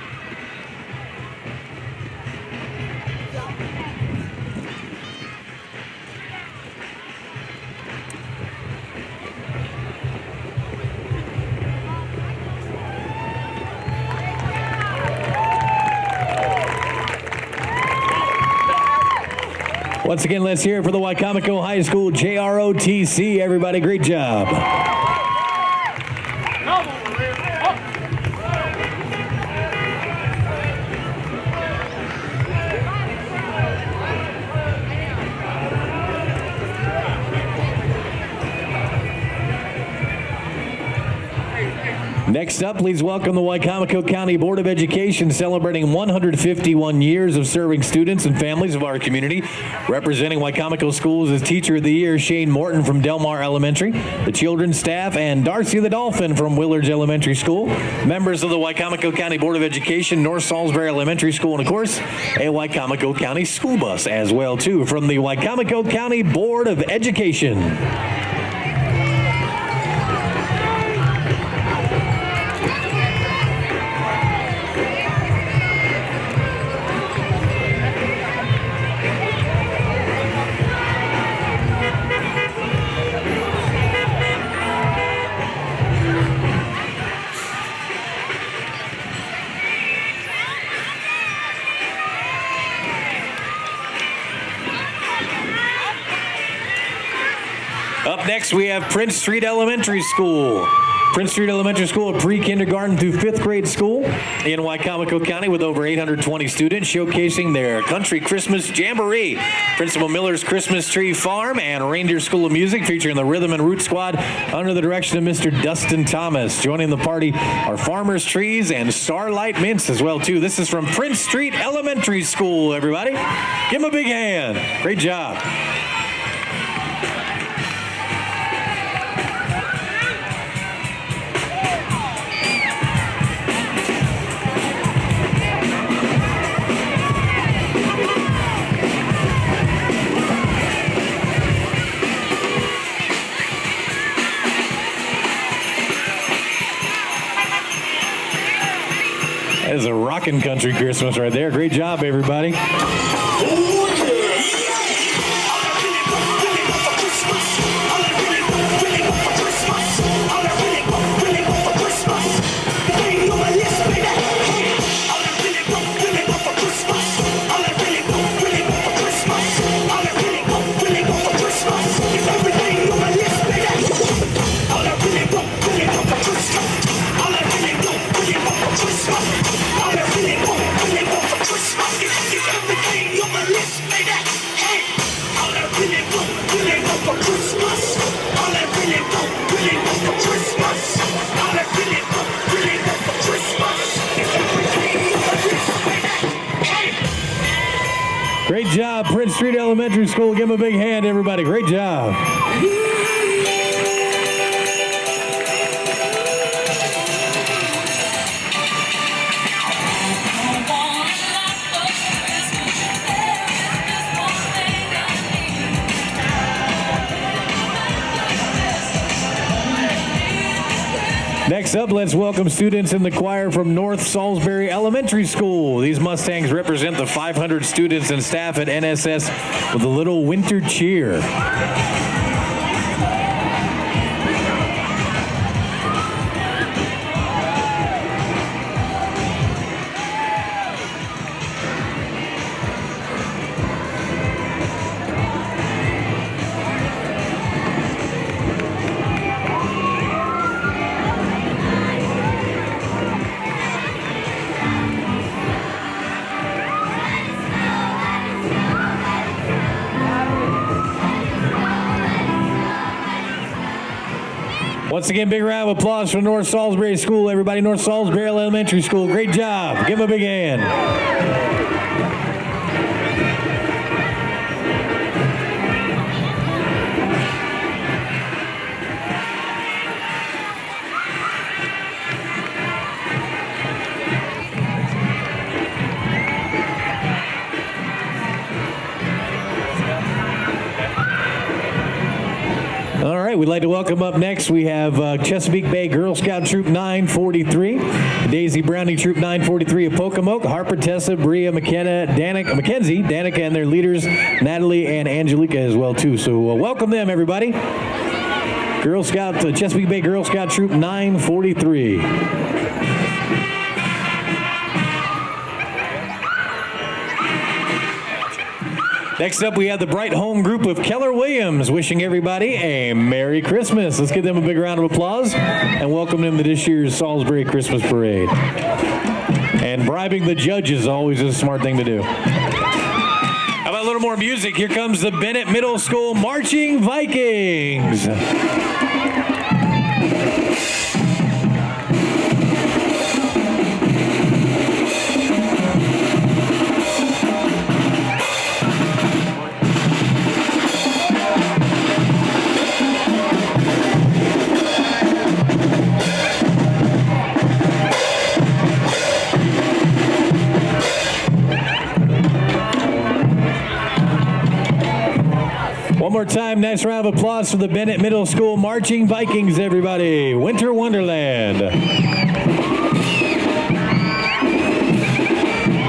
Once again, let's hear it for the Wicomico High School JROTC. Everybody, great job. Next up, please welcome the Wicomico County Board of Education, celebrating 151 years of serving students and families of our community. Representing Wicomico Schools as Teacher of the Year, Shane Morton from Delmar Elementary, the children's staff, and Darcy the Dolphin from Willards Elementary School. Members of the Wicomico County Board of Education, North Salisbury Elementary School, and of course, a Wicomico County school bus as well, too, from the Wicomico County Board of Education. Up next, we have Prince Street Elementary School. Prince Street Elementary School, a pre-kindergarten through 5th grade school in Wicomico County with over 820 students, showcasing their country Christmas jamboree. Principal Miller's Christmas Tree Farm and Reindeer School of Music featuring the Rhythm and Root Squad under the direction of Mr. Dustin Thomas. Joining the party are Farmers Trees and Starlight Mints as well, too. This is from Prince Street Elementary School, everybody. Give them a big hand. Great job. That is a rockin' country Christmas right there. Great job, everybody. Great job, Prince Street Elementary School. Give them a big hand, everybody. Great job. Next up, let's welcome students in the choir from North Salisbury Elementary School. These Mustangs represent the 500 students and staff at NSS with a little winter cheer. Once again, big round of applause for North Salisbury School, everybody. North Salisbury Elementary School, great job. Give them a big hand. All right, we'd like to welcome up next. We have Chesapeake Bay Girl Scout Troop 943, Daisy Browning Troop 943 of Pocomoke, Harper, Tessa, Bria, McKenna, Mackenzie, Danica, and their leaders, Natalie and Angelica as well, too. So welcome them, everybody. Girl Scout, Chesapeake Bay Girl Scout Troop 943. Next up, we have the Bright Home Group of Keller Williams wishing everybody a Merry Christmas. Let's give them a big round of applause and welcome them to this year's Salisbury Christmas Parade. And bribing the judges is always a smart thing to do. How about a little more music? Here comes the Bennett Middle School Marching Vikings. more time, nice round of applause for the Bennett Middle School Marching Vikings, everybody. Winter Wonderland.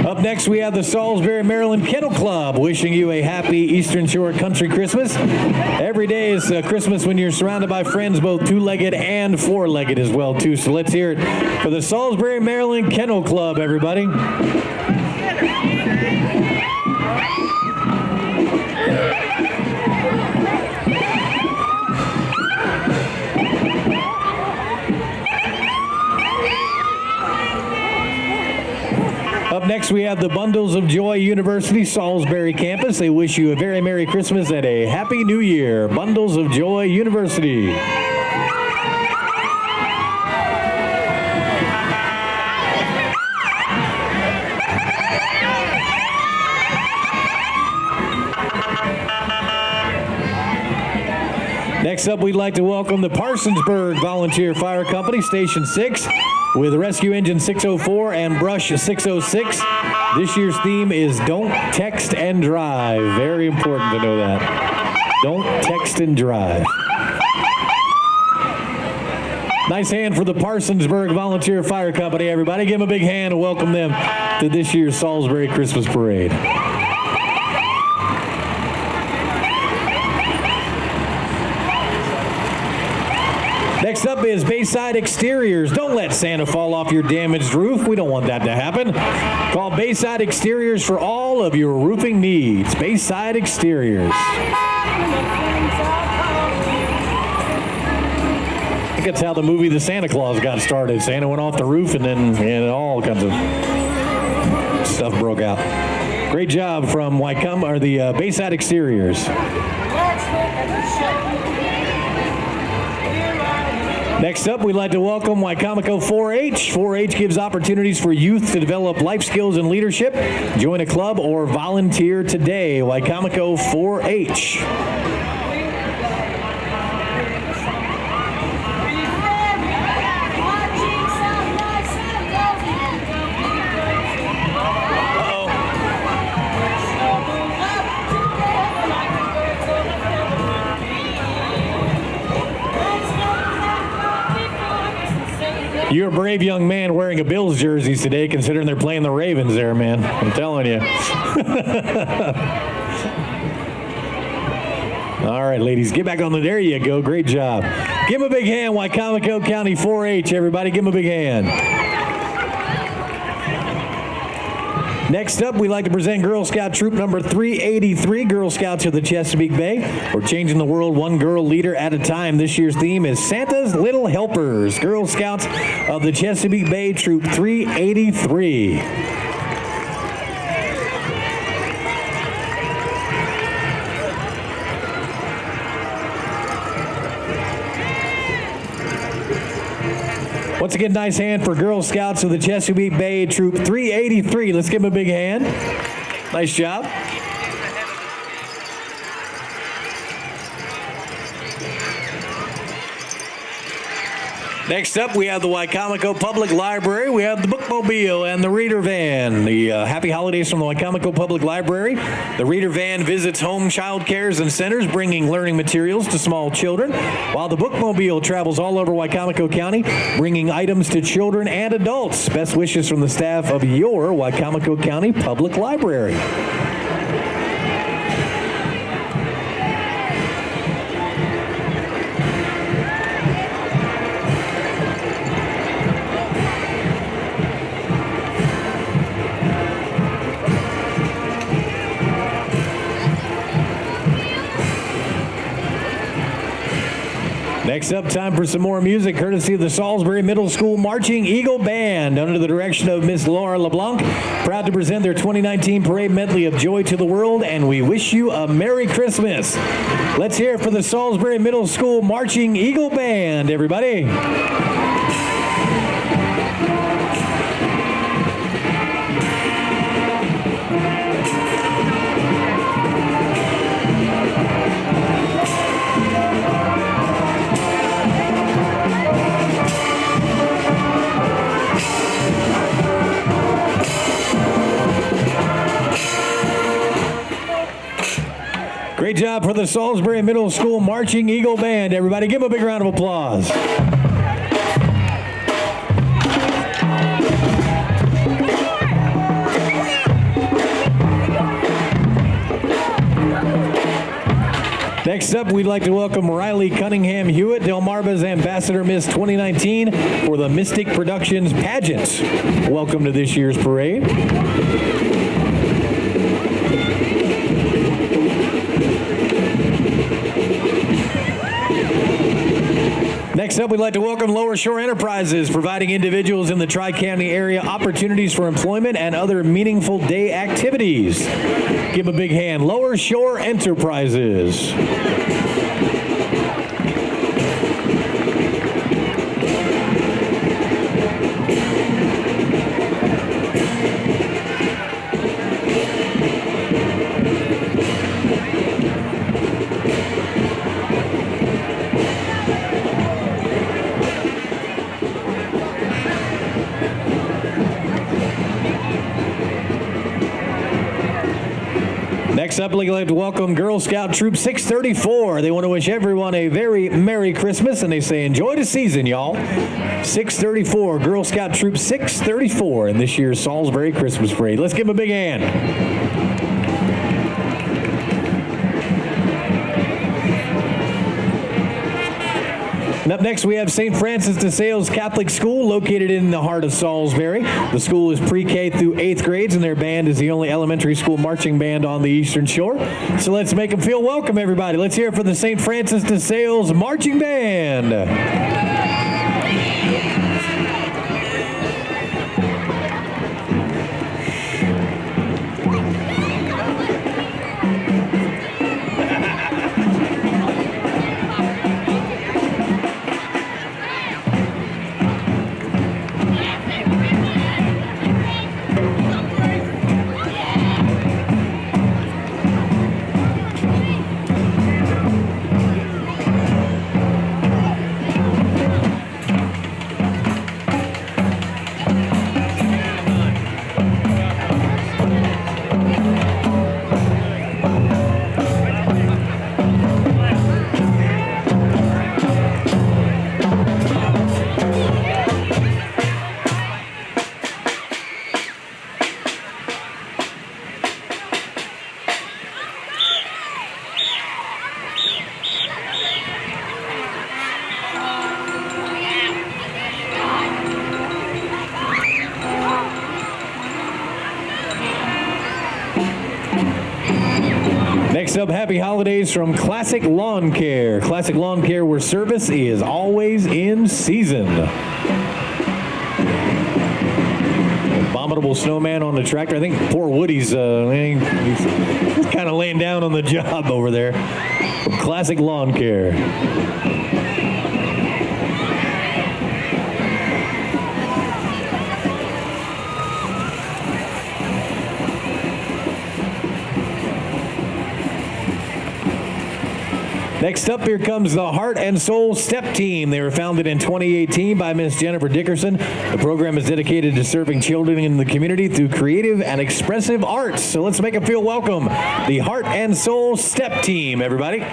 Up next, we have the Salisbury, Maryland Kennel Club, wishing you a happy Eastern Shore Country Christmas. Every day is Christmas when you're surrounded by friends, both two-legged and four-legged as well, too. So let's hear it for the Salisbury, Maryland Kennel Club, everybody. Up next, we have the Bundles of Joy University Salisbury campus. They wish you a very Merry Christmas and a Happy New Year. Bundles of Joy University. Next up, we'd like to welcome the Parsonsburg Volunteer Fire Company, Station 6, with Rescue Engine 604 and Brush 606. This year's theme is Don't Text and Drive. Very important to know that. Don't text and drive. Nice hand for the Parsonsburg Volunteer Fire Company, everybody. Give them a big hand and welcome them to this year's Salisbury Christmas Parade. Next up is Bayside Exteriors. Don't let Santa fall off your damaged roof. We don't want that to happen. Call Bayside Exteriors for all of your roofing needs. Bayside Exteriors. I think that's how the movie The Santa Claus got started. Santa went off the roof and then all kinds of stuff broke out. Great job from Wycombe, or the Bayside Exteriors. Next up, we'd like to welcome Wycomico 4-H. 4-H gives opportunities for youth to develop life skills and leadership. Join a club or volunteer today. Wycomico 4-H. You're a brave young man wearing a Bills jersey today, considering they're playing the Ravens there, man. I'm telling you. All right, ladies, get back on the, there you go. Great job. Give them a big hand, Wycomico County 4-H, everybody. Give them a big hand. Next up, we'd like to present Girl Scout Troop number 383, Girl Scouts of the Chesapeake Bay. We're changing the world one girl leader at a time. This year's theme is Santa's Little Helpers. Girl Scouts of the Chesapeake Bay, Troop 383. Once again, nice hand for Girl Scouts of the Chesapeake Bay, Troop 383. Let's give them a big hand. Nice job. Next up, we have the Wycomico Public Library. We have the bookmobile and the reader van. The happy holidays from the Wycomico Public Library. The reader van visits home child cares and centers, bringing learning materials to small children, while the bookmobile travels all over Wycomico County, bringing items to children and adults. Best wishes from the staff of your Wycomico County Public Library. Next up, time for some more music, courtesy of the Salisbury Middle School Marching Eagle Band, under the direction of Miss Laura LeBlanc. Proud to present their 2019 Parade Medley of Joy to the World, and we wish you a Merry Christmas. Let's hear it for the Salisbury Middle School Marching Eagle Band, everybody. Great job for the the Salisbury Middle School Marching Eagle Band. Everybody give them a big round of applause. Next up, we'd like to welcome Riley Cunningham Hewitt, Delmarva's Ambassador Miss 2019 for the Mystic Productions pageant. Welcome to this year's parade. Next up, we'd like to welcome Lower Shore Enterprises, providing individuals in the Tri-County area opportunities for employment and other meaningful day activities. Give a big hand, Lower Shore Enterprises. Next up, we'd like to welcome Girl Scout Troop 634. They want to wish everyone a very Merry Christmas, and they say enjoy the season, y'all. 634, Girl Scout Troop 634 in this year's Salisbury Christmas Parade. Let's give them a big hand. And up next, we have St. Francis de Sales Catholic School, located in the heart of Salisbury. The school is pre-K through 8th grades, and their band is the only elementary school marching band on the Eastern Shore. So let's make them feel welcome, everybody. Let's hear it for the St. Francis de Sales Marching Band. Next up, happy holidays from Classic Lawn Care. Classic Lawn Care, where service is always in season. Abominable snowman on the tractor. I think poor Woody's he's kind of laying down on the job over there. Classic Lawn Care. Next up, here comes the Heart and Soul Step Team. They were founded in 2018 by Miss Jennifer Dickerson. The program is dedicated to serving children in the community through creative and expressive arts. So let's make them feel welcome. The Heart and Soul Step Team, everybody.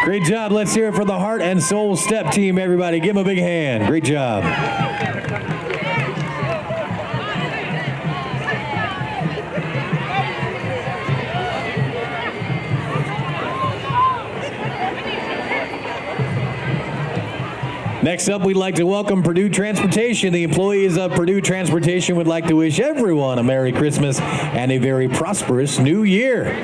Great job. Let's hear it for the Heart and Soul Step Team, everybody. Give them a big hand. Great job. Next up, we'd like to welcome Purdue Transportation. The employees of Purdue Transportation would like to wish everyone a Merry Christmas and a very prosperous New Year.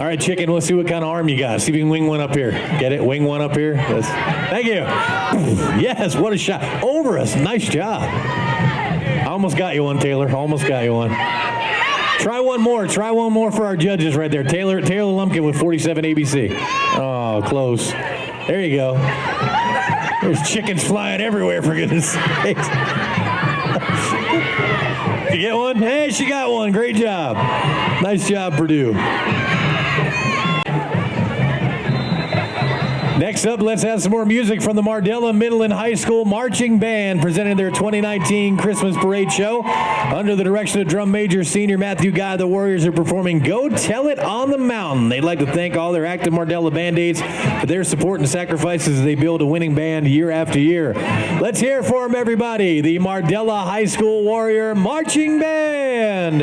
right, chicken, let's see what kind of arm you got. See if you can wing one up here. Get it? Wing one up here. Thank you. Yes, what a shot. Over us. Nice job. I almost got you one, Taylor. Almost got you one. Try one more. Try one more for our judges right there. Taylor Lumpkin with 47 ABC. Oh, close. There you go. There's chickens flying everywhere, for goodness sakes. You get one? Hey, she got one. Great job. Nice job, Purdue. Next up, let's have some more music from the Mardella Middle and High School Marching Band presenting their 2019 Christmas Parade show. Under the direction of Drum Major Senior Matthew Guy, the Warriors are performing Go Tell It on the Mountain. They'd like to thank all their active Mardella Band-Aids for their support and sacrifices as they build a winning band year after year. Let's hear for them, everybody. The Mardella High School Warrior Marching Band.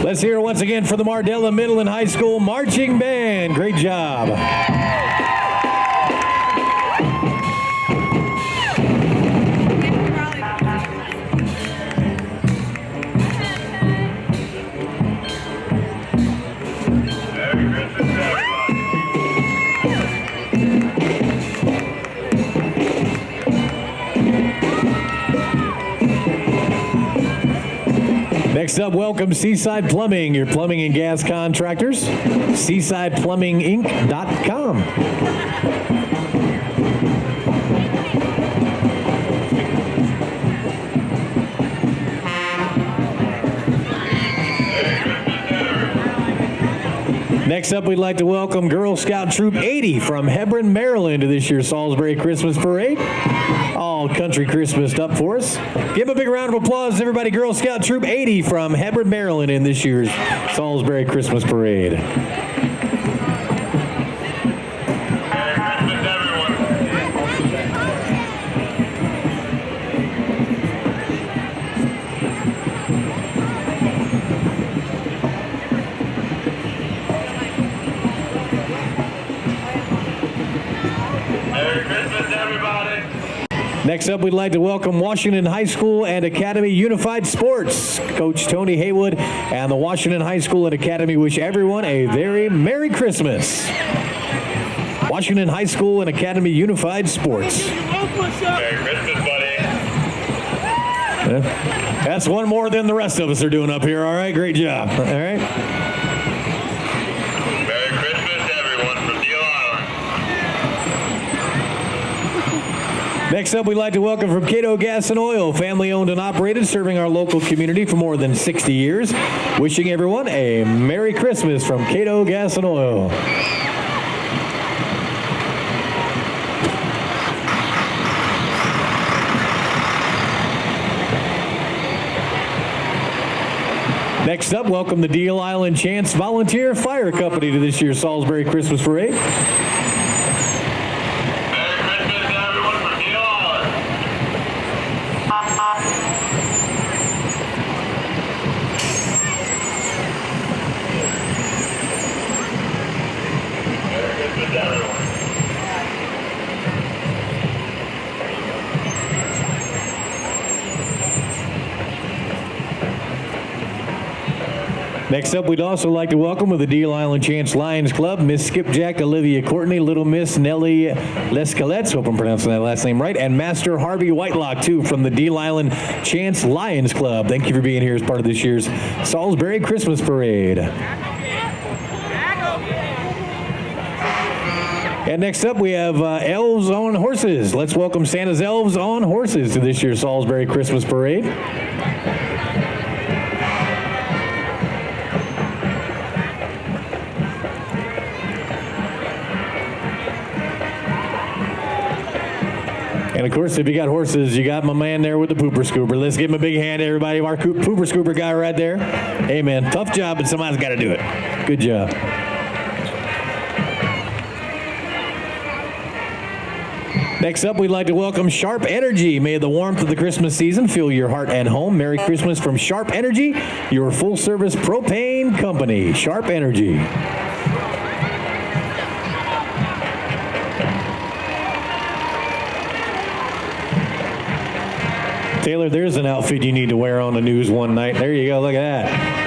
Let's hear it once again for the Mardella Middle and High School Marching Band. Great job. Next up, welcome Seaside Plumbing, your plumbing and gas contractors. SeasidePlumbingInc.com. Next up, we'd like to welcome Girl Scout Troop 80 from Hebron, Maryland to this year's Salisbury Christmas Parade. All country Christmas up for us. Give them a big round of applause, everybody. Girl Scout Troop 80 from Hebron, Maryland in this year's Salisbury Christmas Parade. Next up, we'd like to welcome Washington High School and Academy Unified Sports. Coach Tony Haywood and the Washington High School and Academy wish everyone a very Merry Christmas. Washington High School and Academy Unified Sports. Merry Christmas, buddy. That's one more than the rest of us are doing up here. All right, great job. All right. Next up, we'd like to welcome from Cato Gas and Oil, family owned and operated, serving our local community for more than 60 years. Wishing everyone a Merry Christmas from Cato Gas and Oil. Next up, welcome the Deal Island Chance Volunteer Fire Company to this year's Salisbury Christmas Parade. Next up, we'd also like to welcome with the Deal Island Chance Lions Club, Miss Skipjack Olivia Courtney, Little Miss Nellie Lescalettes, hope I'm pronouncing that last name right, and Master Harvey Whitelock, too, from the Deal Island Chance Lions Club. Thank you for being here as part of this year's Salisbury Christmas Parade. And next up, we have Elves on Horses. Let's welcome Santa's Elves on Horses to this year's Salisbury Christmas Parade. And of course, if you got horses, you got my man there with the pooper scooper. Let's give him a big hand, everybody. Our pooper scooper guy right there. Hey, man, tough job, but somebody's got to do it. Good job. Next up, we'd like to welcome Sharp Energy. May the warmth of the Christmas season fill your heart and home. Merry Christmas from Sharp Energy, your full-service propane company. Sharp Energy. Taylor, there's an outfit you need to wear on the news one night. There you go, look at that.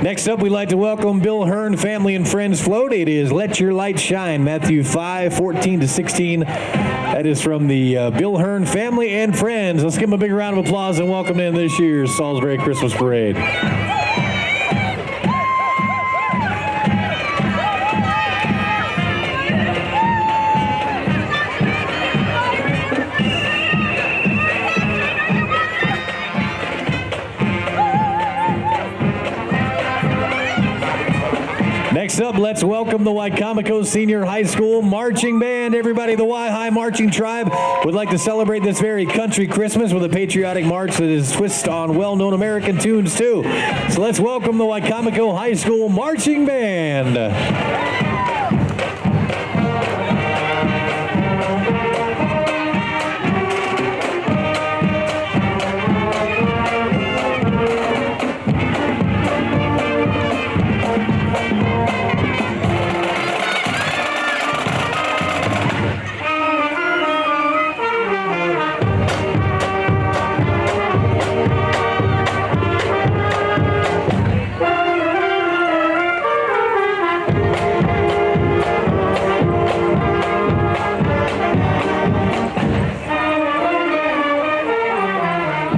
Next up, we'd like to welcome Bill Hearn Family and Friends Float. It is Let Your Light Shine, Matthew 5:14-16. That is from the Bill Hearn Family and Friends. Let's give them a big round of applause and welcome in this year's Salisbury Christmas Parade. Next up, let's welcome the Wicomico Senior High School Marching Band. Everybody, the Y-High Marching Tribe would like to celebrate this very country Christmas with a patriotic march that is twist on well-known American tunes, too. So let's welcome the Wicomico High School Marching Band.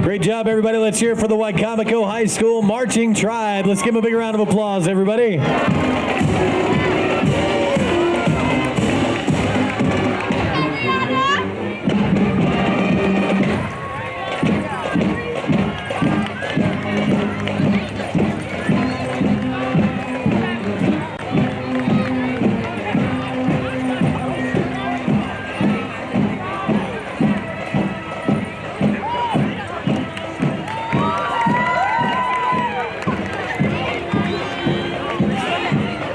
Great job, everybody. Let's hear it for the Wicomico High School Marching Tribe. Let's give them a big round of applause, everybody.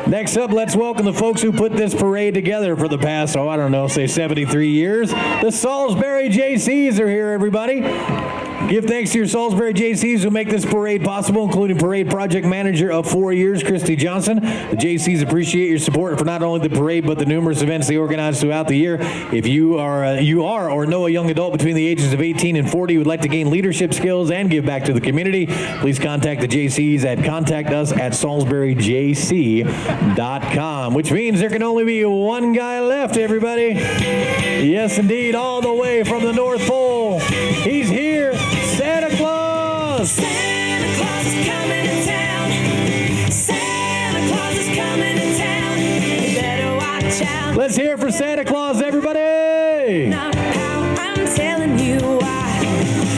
Next up, let's welcome the folks who put this parade together for the past, I don't know, say 73 years. The Salisbury Jaycees are here, everybody. Give thanks to your Salisbury Jaycees who make this parade possible, including Parade Project Manager of 4 years, Christy Johnson. The Jaycees appreciate your support for not only the parade, but the numerous events they organize throughout the year. If you are or know a young adult between the ages of 18 and 40 who would like to gain leadership skills and give back to the community, please contact the Jaycees at contactus@salisburyjc.com, which means there can only be one guy left, everybody. Yes, indeed, all the way from the North Pole. He's here. Santa Claus! Santa Claus is coming to town. Santa Claus is coming to town. You better watch out. Let's hear it for Santa Claus, everybody! Not how I'm telling you why.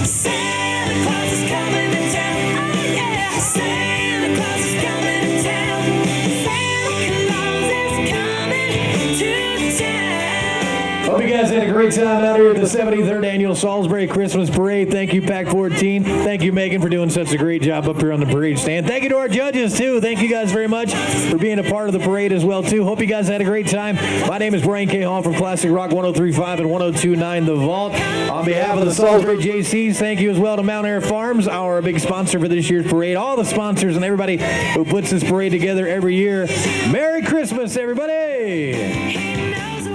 Santa Claus is coming to town. Oh yeah, Santa Claus is coming to town. Santa Claus is coming to town. Hope you guys had a great great time out here at the 73rd Annual Salisbury Christmas Parade. Thank you, Pack 14. Thank you, Megan, for doing such a great job up here on the parade stand. Thank you to our judges, too. Thank you guys very much for being a part of the parade as well, too. Hope you guys had a great time. My name is Brian K. Hall from Classic Rock 103.5 and 102.9 The Vault. On behalf of the Salisbury Jaycees, thank you as well to Mount Air Farms, our big sponsor for this year's parade. All the sponsors and everybody who puts this parade together every year. Merry Christmas, everybody!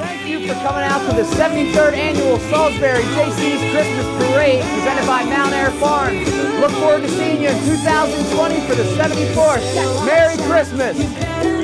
Thank you for coming out to the 73rd Annual Salisbury Jaycees Christmas Parade presented by Mount Air Farms. Look forward to seeing you in 2020 for the 74th. Merry Christmas!